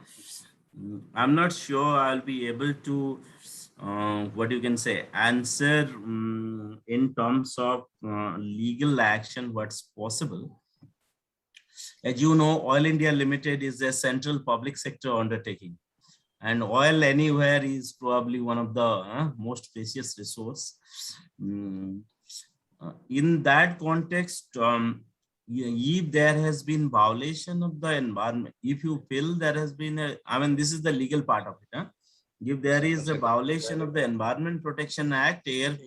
I'm not sure I'll be able to what you can say, answer in terms of legal action, what's possible. As you know, Oil India Limited is a central public sector undertaking, and oil anywhere is probably one of the most precious resource. In that context, if there has been violation of the environment, if you feel there has been a, I mean, this is the legal part of it. If there is a violation of the Environment Protection Act, Air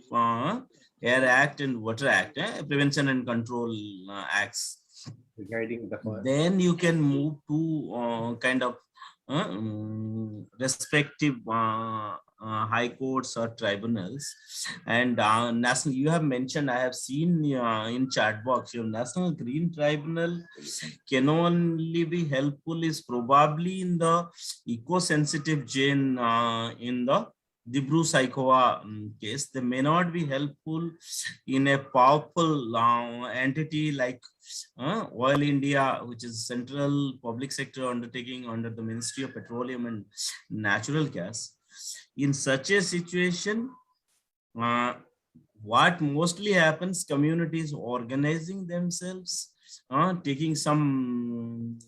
Act and Water Act, Prevention and Control Acts, regarding the then you can move to kind of respective high courts or tribunals. And national, you have mentioned, I have seen in chat box, your National Green Tribunal can only be helpful is probably in the eco-sensitive chain in the Dibru Saikhowa case. They may not be helpful in a powerful entity like Oil India, which is central public sector undertaking under the Ministry of Petroleum and Natural Gas. In such a situation, what mostly happens, communities organizing themselves, taking some,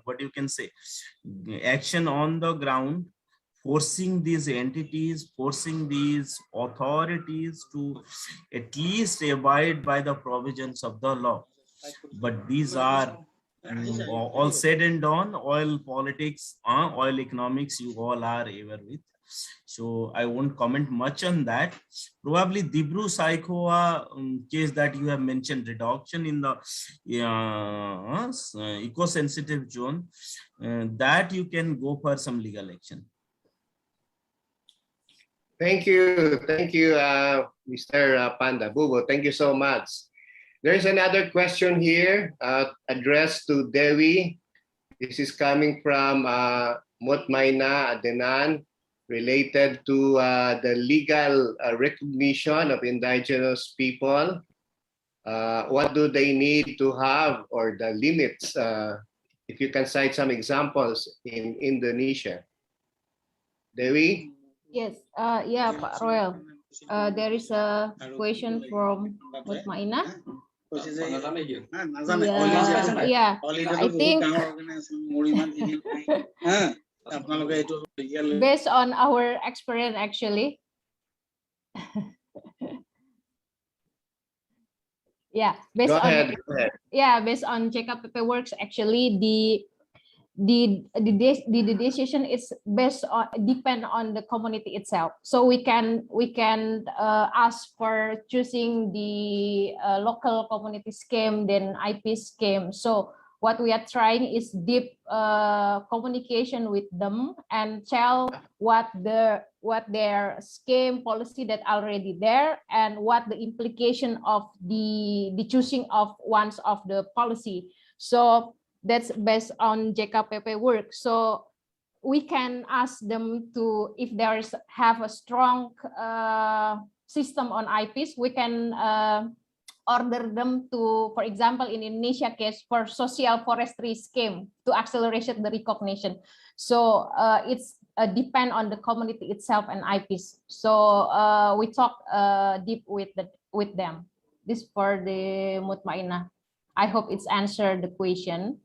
what you can say, action on the ground, forcing these entities, forcing these authorities to at least abide by the provisions of the law. But these are all said and done, oil politics, oil economics, you all are aware with. So I won't comment much on that. Probably Dibru Saikhowa case that you have mentioned, reduction in the eco-sensitive zone, that you can go for some legal action. Thank you, Mr. Panda Bubo. Thank you so much. There's another question here addressed to Dewi. This is coming from Mutmaina Adenan, related to the legal recognition of indigenous people. What do they need to have, or the limits? If you can cite some examples in Indonesia. Dewi? Yes, yeah, Pak Royal. There is a question from Mutmaina. Yeah, I think based on our experience, actually. Yeah, based on based on JKPP works, actually the decision is based on, depend on the community itself. So we can ask for choosing the local community scheme, then IP scheme. So what we are trying is deep communication with them and tell what their scheme policy that already there, and what the implication of the choosing of one's of the policy. So that's based on JKPP work. So we can ask them to, if there is have a strong system on IPs, we can order them to, for example, in Indonesia case, for social forestry scheme to accelerate the recognition. So it's depend on the community itself and IPs. So we talk deep with them. This for the Mutmaina. I hope it's answered the question.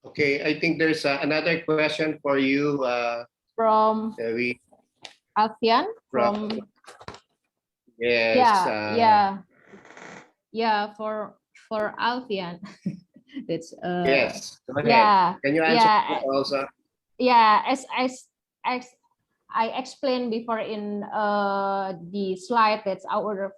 Okay, I think there's another question for you. From Dewi. Alfian from. Yes. For Alfian. That's yes. Go ahead. Yeah. Can you answer that also? Yeah, as I explained before in the slide, that's our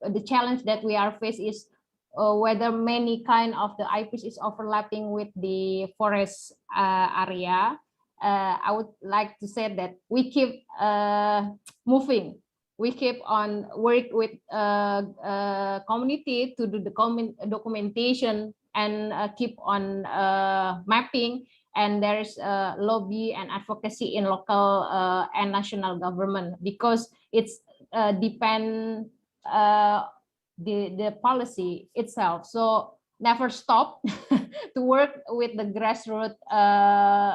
the challenge that we are faced is whether many kind of the IPs is overlapping with the forest area. I would like to say that we keep moving. We keep on work with community to do the documentation and keep on mapping. And there is lobby and advocacy in local and national government, because it's depend the policy itself. So never stop to work with the grassroots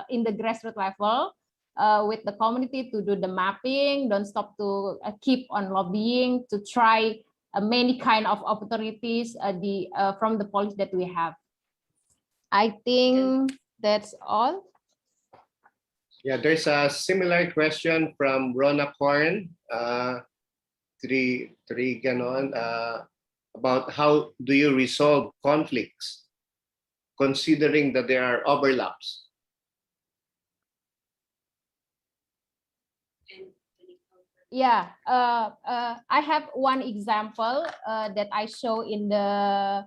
in the grassroots level with the community to do the mapping. Don't stop to keep on lobbying to try many kind of opportunities from the policy that we have. I think that's all. Yeah, there's a similar question from Rona Korn, three ganon, about how do you resolve conflicts, considering that there are overlaps? Yeah, I have one example that I show in the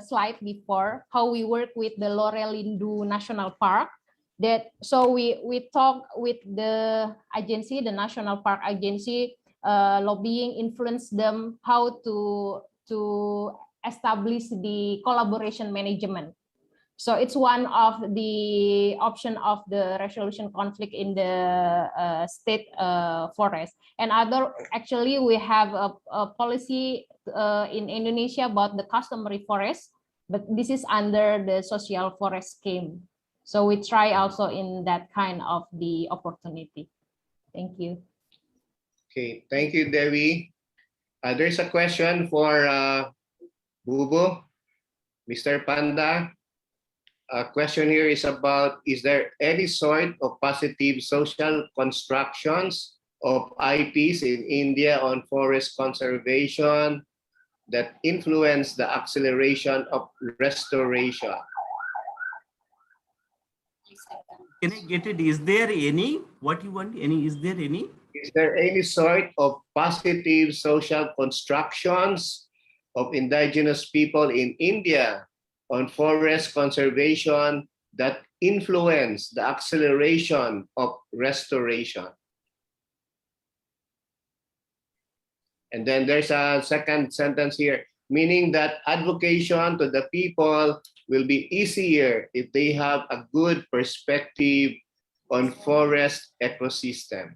slide before, how we work with the Lorelindu National Park. So we talk with the agency, the National Park Agency, lobbying, influence them how to establish the collaboration management. So it's one of the option of the resolution conflict in the state forest. And actually we have a policy in Indonesia about the customary forest, but this is under the social forest scheme. So we try also in that kind of the opportunity. Thank you. Okay, thank you, Devi. There's a question for Bubu, Mr. Panda. A question here is about, is there any sort of positive social constructions of IPs in India on forest conservation that influence the acceleration of restoration? Can I get it? Is there any? What you want? Any? Is there any? Is there any sort of positive social constructions of indigenous people in India on forest conservation that influence the acceleration of restoration? And then there's a second sentence here, meaning that advocation to the people will be easier if they have a good perspective on forest ecosystem.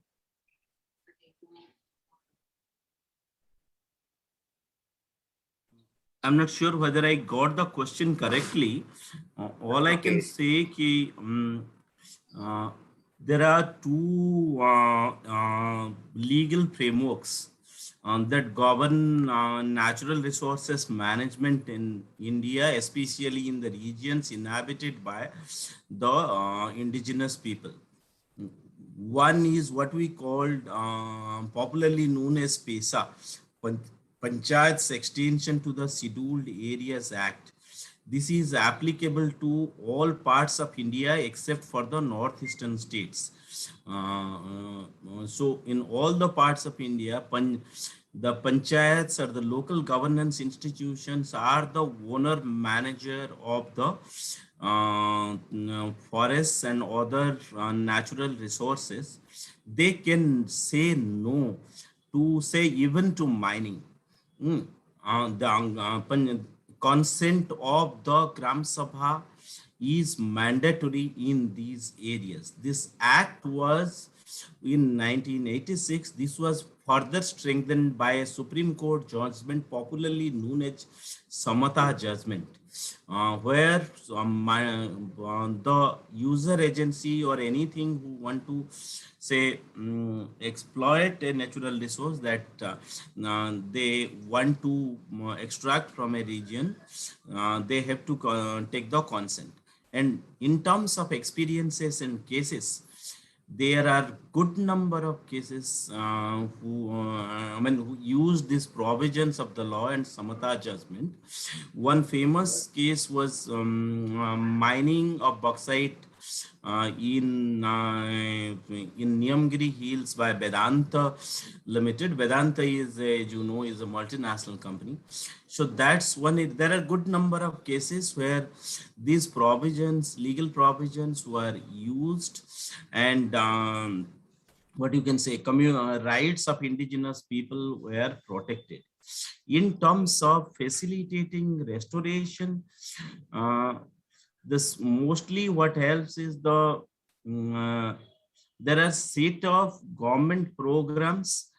I'm not sure whether I got the question correctly. All I can say ki, there are two legal frameworks that govern natural resources management in India, especially in the regions inhabited by the indigenous people. One is what we called popularly known as PESA, Panchayat's extension to the Scheduled Areas Act. This is applicable to all parts of India except for the northeastern states. So in all the parts of India, the panchayats or the local governance institutions are the owner manager of the forests and other natural resources. They can say no to, say, even to mining. The consent of the Gram Sabha is mandatory in these areas. This act was in 1986. This was further strengthened by a Supreme Court judgment popularly known as Samatha judgment, where the user agency or anything who want to say exploit a natural resource that they want to extract from a region, they have to take the consent. And in terms of experiences and cases, there are good number of cases who use these provisions of the law and Samatha judgment. One famous case was mining of bauxite in Niyamgiri Hills by Vedanta Limited. Vedanta is, as you know, is a multinational company. So that's one. There are good number of cases where these provisions, legal provisions, were used, and what you can say, rights of indigenous people were protected. In terms of facilitating restoration, this mostly what helps is the there are set of government programs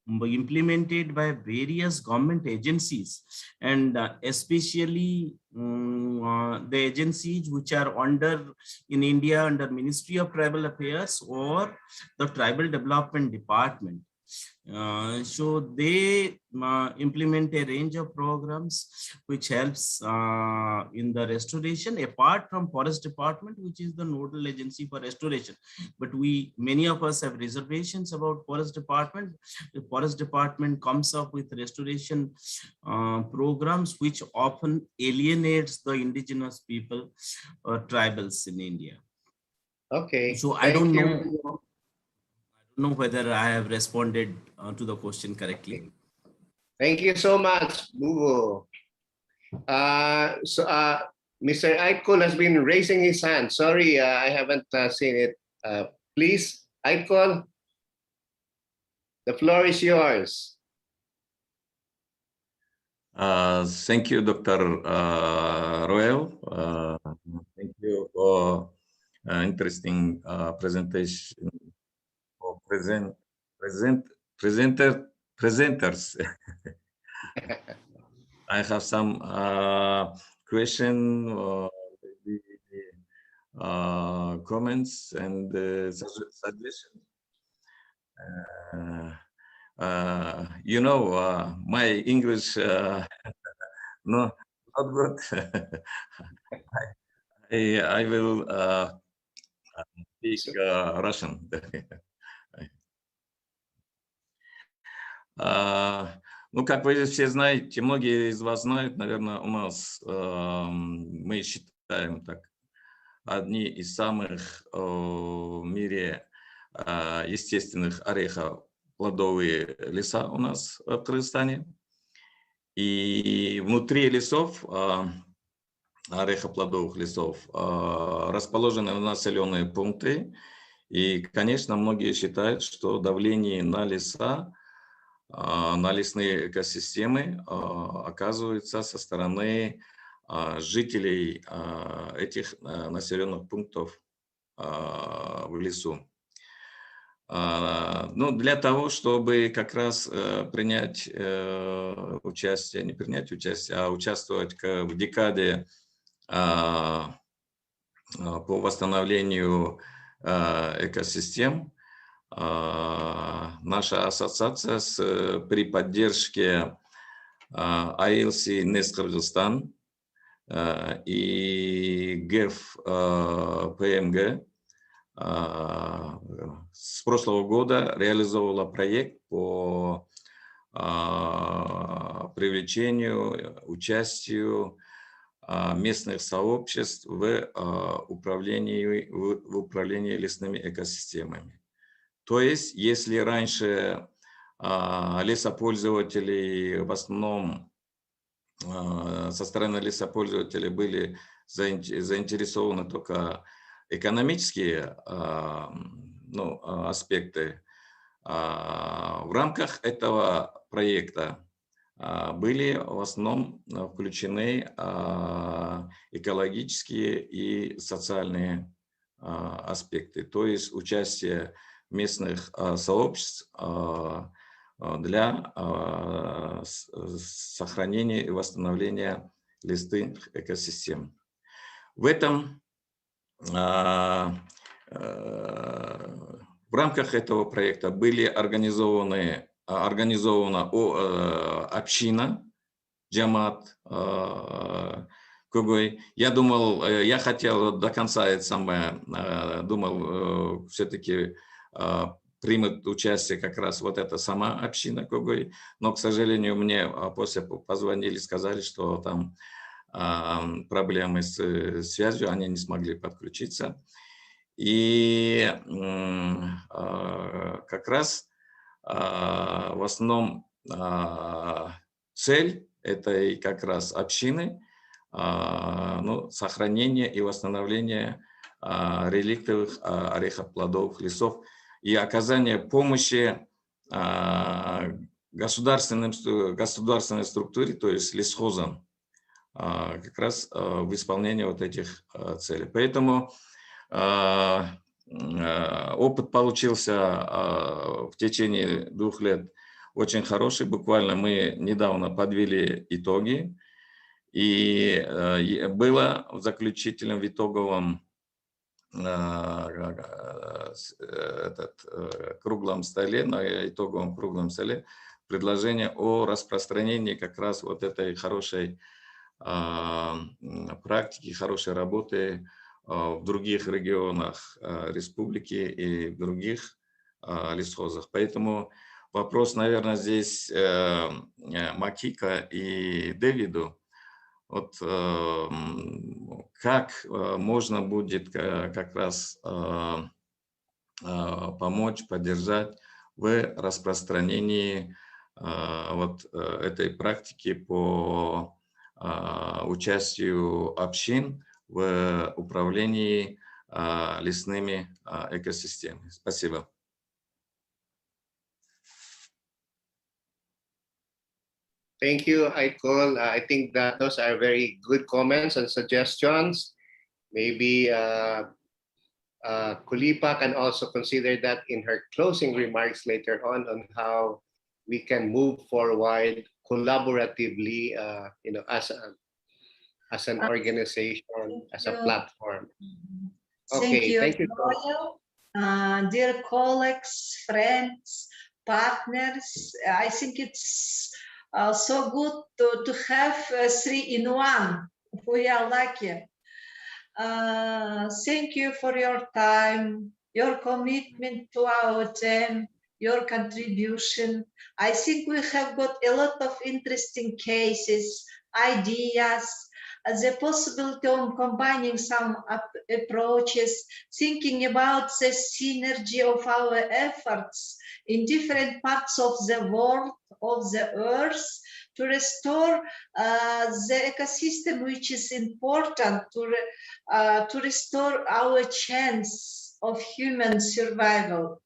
implemented by various government agencies, and especially the agencies which are in India under Ministry of Tribal Affairs or the Tribal Development Department. So they implement a range of programs which helps in the restoration, apart from Forest Department, which is the nodal agency for restoration. But many of us have reservations about Forest Department. The Forest Department comes up with restoration programs which often alienates the indigenous people or tribals in India. Okay. So I don't know whether I have responded to the question correctly. Thank you so much, Bugo. Mr. Aikol has been raising his hand. Sorry, I haven't seen it. Please, Aikol, the floor is yours. Thank you, Dr. Royal. Thank you for interesting presentation. Presenters. I have some question, comments, and suggestions. You know, my English not good. I will speak Russian. Ну, как вы все знаете, многие из вас знают, наверное, у нас мы считаем так одни из самых в мире естественных орехоплодовые леса у нас в Кыргызстане. И внутри лесов, орехоплодовых лесов, расположены населенные пункты. И, конечно, многие считают, что давление на леса, на лесные экосистемы оказывается со стороны жителей этих населенных пунктов в лесу. Ну, для того, чтобы как раз принять участие, не принять участие, а участвовать в декаде по восстановлению экосистем, наша ассоциация при поддержке ILC Кыргызстан и ГЭФ ПМГ с прошлого года реализовала проект по привлечению, участию местных сообществ в управлении лесными экосистемами. То есть, если раньше лесопользователи в основном со стороны лесопользователей были заинтересованы только экономические аспекты, в рамках этого проекта были в основном включены экологические и социальные аспекты, то есть участие местных сообществ для сохранения и восстановления лесных экосистем. В этом, в рамках этого проекта были организована община, джамат, Кугой. Я думал, я хотел до конца это самое, думал, все-таки примет участие как раз вот эта сама община Кугой, но, к сожалению, мне после позвонили, сказали, что там проблемы с связью, они не смогли подключиться. И как раз в основном цель этой как раз общины сохранение и восстановление реликтовых орехоплодовых лесов и оказание помощи государственной структуре, то есть лесхозам, как раз в исполнении вот этих целей. Поэтому опыт получился в течение 2 лет очень хороший. Буквально мы недавно подвели итоги. И было в заключительном, в итоговом круглом столе, на итоговом круглом столе предложение о распространении как раз вот этой хорошей практики, хорошей работы в других регионах республики и в других лесхозах. Поэтому вопрос, наверное, здесь Макика и Дэвиду. Вот как можно будет как раз помочь, поддержать в распространении вот этой практики по участию общин в управлении лесными экосистемами. Спасибо. Thank you, Aykul. I think that those are very good comments and suggestions. Maybe Kulipa can also consider that in her closing remarks later on how we can move forward collaboratively, as an organization, as a platform. Okay, thank you. Dear colleagues, friends, partners, I think it's so good to have 3 in 1. We are lucky. Thank you for your time, your commitment to our team, your contribution. I think we have got a lot of interesting cases, ideas, the possibility of combining some approaches, thinking about the synergy of our efforts in different parts of the world, of the earth, to restore the ecosystem, which is important to restore our chance of human survival.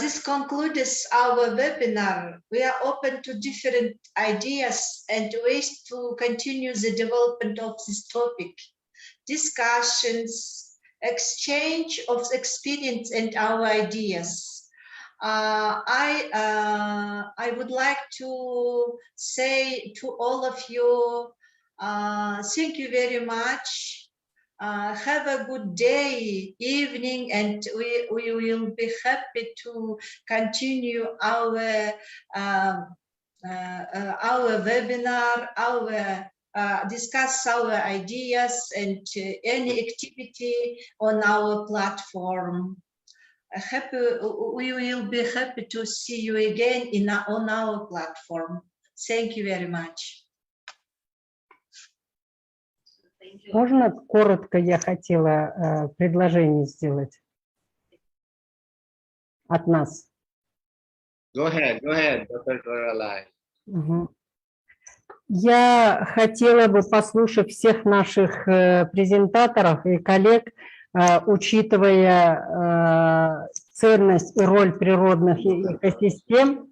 This concludes our webinar. We are open to different ideas and ways to continue the development of this topic. Discussions, exchange of experience and our ideas. I would like to say to all of you, thank you very much. Have a good day, evening, and we will be happy to continue our webinar, discuss our ideas and any activity on our platform. We will be happy to see you again on our platform. Thank you very much. Можно коротко я хотела предложение сделать от нас? Go ahead, Dr. Coralai. Я хотела бы, послушав всех наших презентаторов и коллег, учитывая ценность и роль природных экосистем,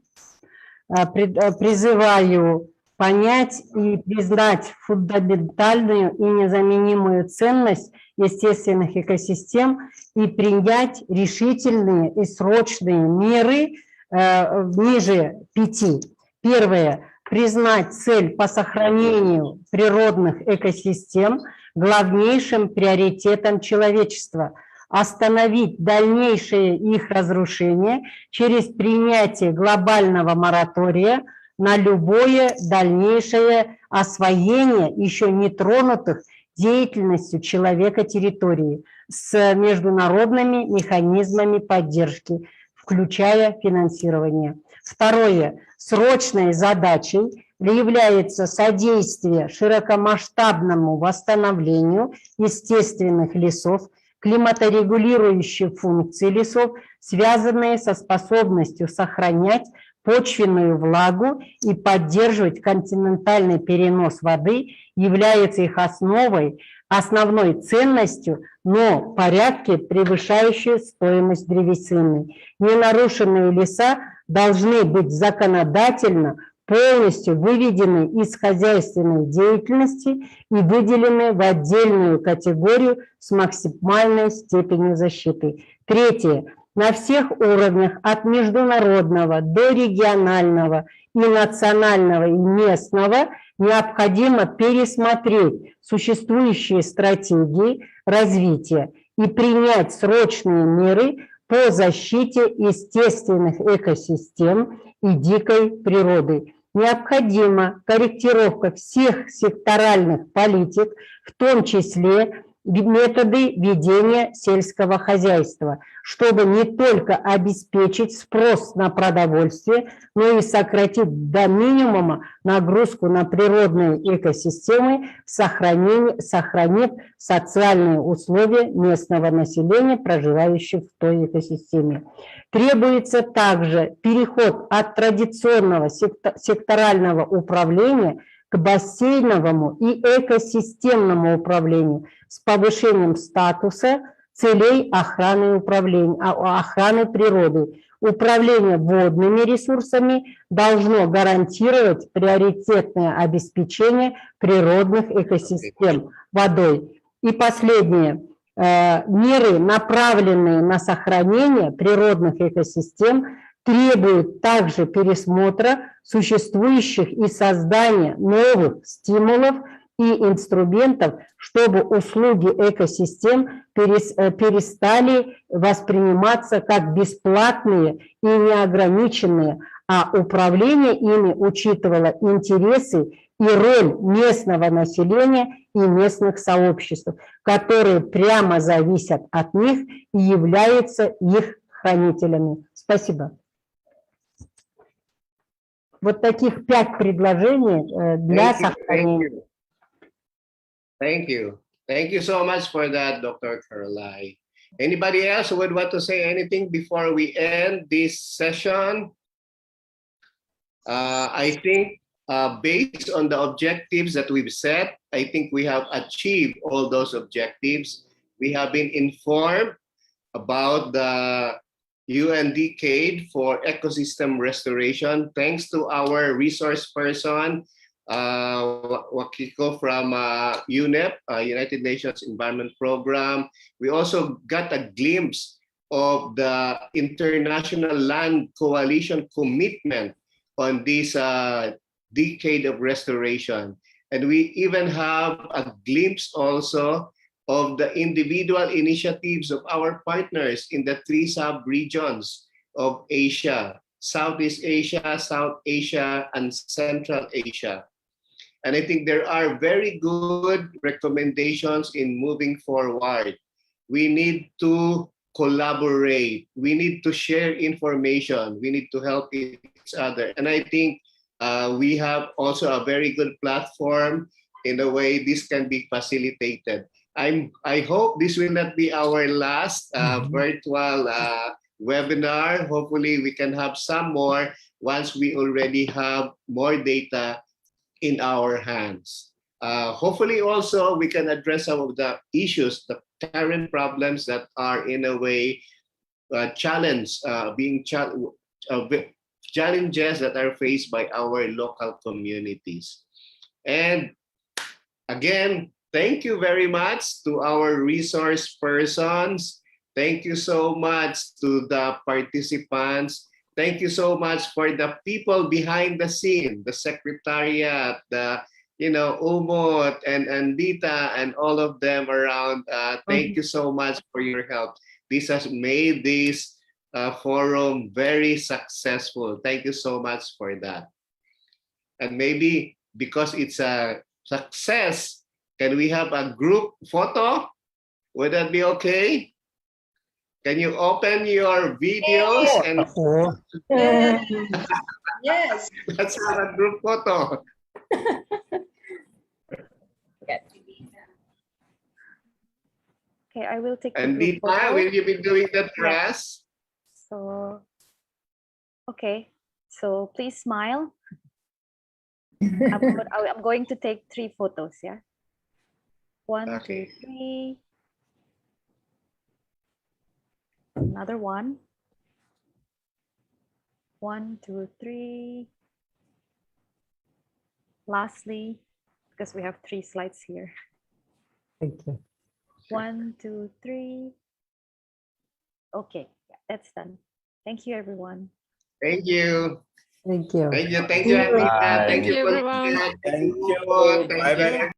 призываю понять и признать фундаментальную и незаменимую ценность естественных экосистем и принять решительные и срочные меры ниже 5. Первое. Признать цель по сохранению природных экосистем главнейшим приоритетом человечества, остановить дальнейшее их разрушение через принятие глобального моратория на любое дальнейшее освоение еще не тронутых деятельностью человека территории с международными механизмами поддержки, включая финансирование. Второе. Срочной задачей является содействие широкомасштабному восстановлению естественных лесов, климаторегулирующие функции лесов, связанные со способностью сохранять почвенную влагу и поддерживать континентальный перенос воды, является их основной ценностью, но в порядке, превышающей стоимость древесины. Ненарушенные леса должны быть законодательно полностью выведены из хозяйственной деятельности и выделены в отдельную категорию с максимальной степенью защиты. Третье. на всех уровнях, от международного до регионального и национального и местного, необходимо пересмотреть существующие стратегии развития и принять срочные меры по защите естественных экосистем и дикой природы. Необходима корректировка всех секторальных политик, в том числе методы ведения сельского хозяйства, чтобы не только обеспечить спрос на продовольствие, но и сократить до минимума нагрузку на природные экосистемы, сохранив социальные условия местного населения, проживающих в той экосистеме. Требуется также переход от традиционного секторального управления к бассейновому и экосистемному управлению с повышением статуса целей охраны природы. Управление водными ресурсами должно гарантировать приоритетное обеспечение природных экосистем водой. И последнее. Меры, направленные на сохранение природных экосистем, требуют также пересмотра существующих и создания новых стимулов и инструментов, чтобы услуги экосистем перестали восприниматься как бесплатные и неограниченные, а управление ими учитывало интересы и роль местного населения и местных сообществ, которые прямо зависят от них и являются их хранителями. Спасибо. Вот таких 5 предложений для сохранения. Thank you. Thank you so much for that, Dr. Caroline. Anybody else who would want to say anything before we end this session? I think based on the objectives that we've set, I think we have achieved all those objectives. We have been informed about the UN Decade for Ecosystem Restoration, thanks to our resource person, Wakiko from UNEP, United Nations Environment Program. We also got a glimpse of the International Land Coalition commitment on this decade of restoration. And we even have a glimpse also of the individual initiatives of our partners in the 3 sub-regions of Asia: Southeast Asia, South Asia, and Central Asia. And I think there are very good recommendations in moving forward. We need to collaborate. We need to share information. We need to help each other. And I think we have also a very good platform in the way this can be facilitated. I hope this will not be our last virtual webinar. Hopefully we can have some more once we already have more data in our hands. Hopefully also we can address some of the issues, the current problems that are in a way challenges that are faced by our local communities. And again, thank you very much to our resource persons. Thank you so much to the participants. Thank you so much for the people behind the scene, the secretariat, the Umot and Dita and all of them around. Thank you so much for your help. This has made this forum very successful. Thank you so much for that. And maybe because it's a success, can we have a group photo? Would that be okay? Can you open your videos and yes. Let's have a group photo. Okay, I will take and the group Dita, photo. will you be doing that for us? So, okay, so please smile. I'm going to take 3 photos, yeah? 1, Okay. 2, 3. Another one. 1, 2, 3. Lastly, because we have 3 slides here. Thank you. 1, 2, 3. Okay, yeah, that's done. Thank you, everyone. Thank you. Thank you. Thank you. Thank you, Amina. Bye. Thank you, everyone. Thank Thank you. you. Thank Bye you. bye.